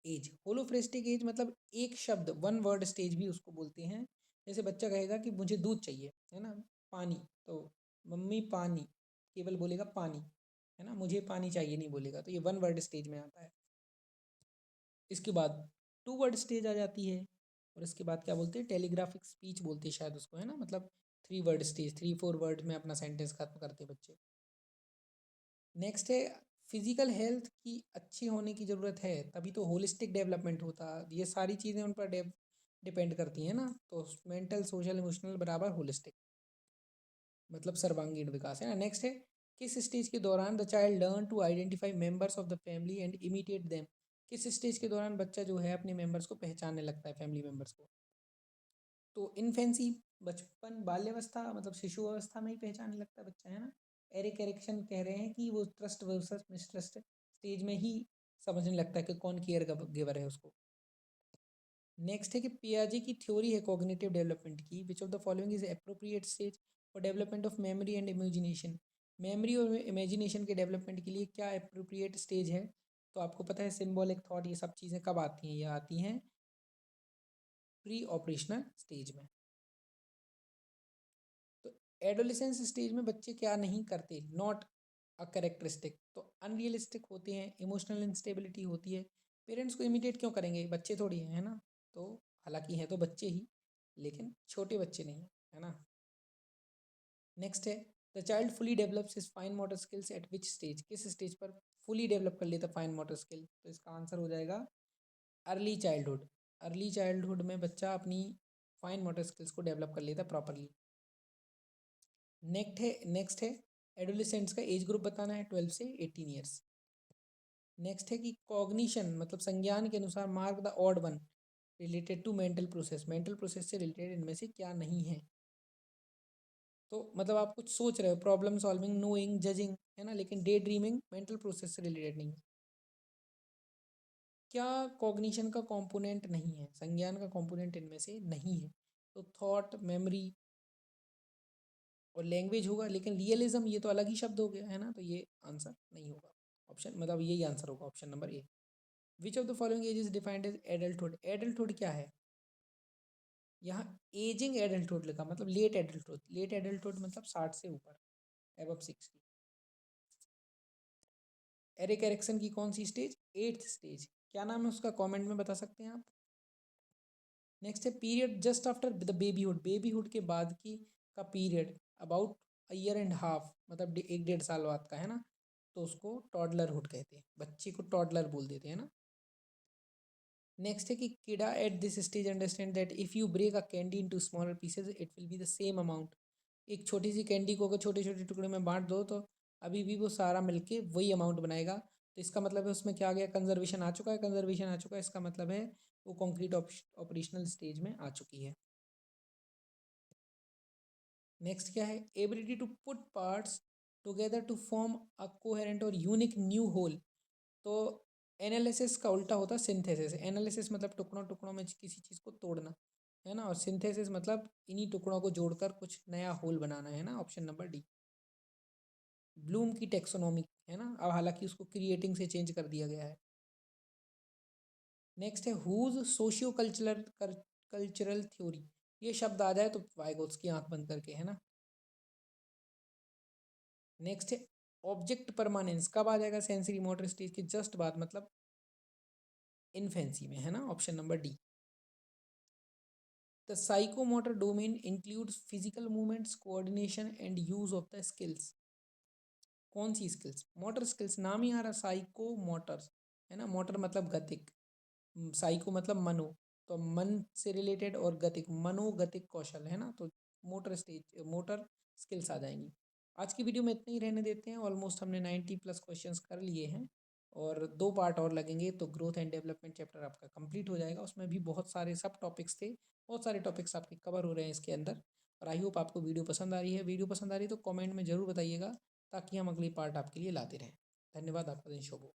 age, holophrastic age मतलब एक शब्द वन वर्ड स्टेज भी उसको बोलते हैं, जैसे बच्चा कहेगा कि मुझे दूध चाहिए, है ना, पानी, तो मम्मी पानी, केवल बोलेगा पानी, है ना, मुझे पानी चाहिए नहीं बोलेगा, तो ये वन वर्ड स्टेज में आता है। इसके बाद 2 वर्ड स्टेज आ जाती है, और इसके बाद क्या बोलते हैं, टेलीग्राफिक स्पीच बोलते हैं शायद उसको, है ना, मतलब 3 वर्ड स्टेज, 3-4 वर्ड में अपना सेंटेंस खत्म करते हैं बच्चे। नेक्स्ट है फिजिकल हेल्थ की अच्छी होने की ज़रूरत है तभी तो होलिस्टिक डेवलपमेंट होता, ये सारी चीज़ें उन पर डिपेंड करती हैं ना, तो मेंटल सोशल इमोशनल बराबर होलिस्टिक। मतलब सर्वांगीण विकास है ना। नेक्स्ट है, किस स्टेज के दौरान the child learn to identify members of the family and imitate them. किस स्टेज के दौरान बच्चा जो है अपने मेंबर्स को पहचानने लगता है, फैमिली मेंबर्स को? तो इन्फेंसी, बचपन, बाल्यावस्था मतलब शिशु अवस्था में ही पहचानने लगता है बच्चा, है ना। एरिक एरिक्सन कह रहे हैं कि वो ट्रस्ट वर्सेस मिसट्रस्ट स्टेज में ही समझने लगता है कि कौन केयर गिवर है उसको। नेक्स्ट है कि पियाजे की थ्योरी है कॉग्निटिव डेवलपमेंट की, विच of the following is appropriate stage for development of memory and imagination. Memory और इमेजिनेशन के डेवलपमेंट के लिए क्या एप्रोप्रिएट स्टेज है? तो आपको पता है सिंबॉलिक थॉट, ये सब चीज़ें कब आती हैं? ये आती हैं प्री ऑपरेशनल स्टेज में। तो एडोलिसेंस स्टेज में बच्चे क्या नहीं करते? नॉट अ कैरेक्टरिस्टिक, तो अनरियलिस्टिक होते हैं, इमोशनल इंस्टेबिलिटी होती है। पेरेंट्स को इमिटेट क्यों करेंगे? बच्चे थोड़ी हैं, है ना। तो हालांकि हैं तो बच्चे ही, लेकिन छोटे बच्चे नहीं हैं, है ना। नेक्स्ट है, the child fully develops his fine motor skills eight which stage. किस स्टेज पर फुली डेवलप कर लेता फाइन मोटर स्किल? तो इसका आंसर हो जाएगा अर्ली चाइल्डहुड। अर्ली चाइल्डहुड में बच्चा अपनी फाइन मोटर स्किल्स को डेवलप कर लेता प्रॉपरली। नेक्स्ट है एडोलिसेंट्स का एज ग्रुप बताना है, 12 से 18 ईयर्स। नेक्स्ट है कि कॉग्निशन मतलब संज्ञान के अनुसार mark the odd one related to mental process. Mental process से रिलेटेड इनमें से क्या नहीं है? तो मतलब आप कुछ सोच रहे हो, प्रॉब्लम सॉल्विंग, नोइंग, जजिंग, है ना, लेकिन डे ड्रीमिंग मेंटल प्रोसेस से रिलेटेड नहीं है। क्या कॉग्निशन का कंपोनेंट नहीं है? संज्ञान का कंपोनेंट इनमें से नहीं है। तो थॉट, मेमोरी और लैंग्वेज होगा, लेकिन रियलिज्म ये तो अलग ही शब्द हो गया, है ना। तो ये आंसर नहीं होगा ऑप्शन, मतलब यही आंसर होगा option number A. Which of the following age is defined as adulthood. Adulthood क्या है? यहाँ एजिंग एडल्टहुड लिखा, मतलब लेट एडल्टहुड। लेट एडल्टहुड मतलब 60 से ऊपर, एबव 60। एरिक एरिक्सन की कौन सी स्टेज? 8th stage. क्या नाम है उसका? कमेंट में बता सकते हैं आप। नेक्स्ट है period just after the babyhood. Babyhood के बाद की का period about a year and half, मतलब 1-1.5 साल बाद का, है ना। तो उसको टॉडलरहुड कहते हैं, बच्चे को टॉडलर बोल देते हैं ना। नेक्स्ट है कि kids at this stage understand that if you break a candy into smaller pieces it will be the same amount. एक छोटी सी कैंडी को अगर छोटे छोटे टुकड़े में बांट दो तो अभी भी वो सारा मिलके वही अमाउंट बनाएगा। तो इसका मतलब है उसमें क्या आ गया? कंजर्वेशन आ चुका है, कंजर्वेशन आ चुका है, इसका मतलब है वो कॉन्क्रीट ऑपरेशनल स्टेज में आ चुकी है। नेक्स्ट क्या है? Ability to put parts together to form a coherent और यूनिक न्यू होल। तो एनालिसिस का उल्टा होता है सिंथेसिस। एनालिसिस मतलब टुकड़ों टुकड़ों में किसी चीज़ को तोड़ना, है ना। और सिंथेसिस मतलब इन्हीं टुकड़ों को जोड़कर कुछ नया होल बनाना, है ना। Option number D. ब्लूम की टेक्सोनॉमी, है ना, अब हालांकि उसको क्रिएटिंग से चेंज कर दिया गया है। नेक्स्ट है whose socio cultural cultural theory. ये शब्द आ जाए तो वाइगोत्स की आंख बंद करके, है ना। नेक्स्ट है ऑब्जेक्ट परमानेंस कब आ जाएगा? सेंसरी मोटर स्टेज के जस्ट बाद, मतलब इनफेंसी में, है ना। Option number D. The psychomotor domain includes physical movements, coordination and use of the skills. कौन सी स्किल्स? मोटर स्किल्स, नाम ही आ रहा साइको मोटर्स, है ना। मोटर मतलब गतिक, साइको मतलब मनो, तो मन से रिलेटेड, और गतिक मनोगतिक कौशल, है ना। तो मोटर स्किल्स आ जाएंगी। आज की वीडियो में इतने ही रहने देते हैं। ऑलमोस्ट हमने 90+ क्वेश्चंस कर लिए हैं और 2 पार्ट और लगेंगे तो ग्रोथ एंड डेवलपमेंट चैप्टर आपका कंप्लीट हो जाएगा। उसमें भी बहुत सारे सब टॉपिक्स थे, बहुत सारे टॉपिक्स आपके कवर हो रहे हैं इसके अंदर। और आई होप आपको वीडियो पसंद आ रही है। वीडियो पसंद आ रही है तो कमेंट में ज़रूर बताइएगा, ताकि हम अगली पार्ट आपके लिए लाते रहें। धन्यवाद, आपका दिन शुभ हो।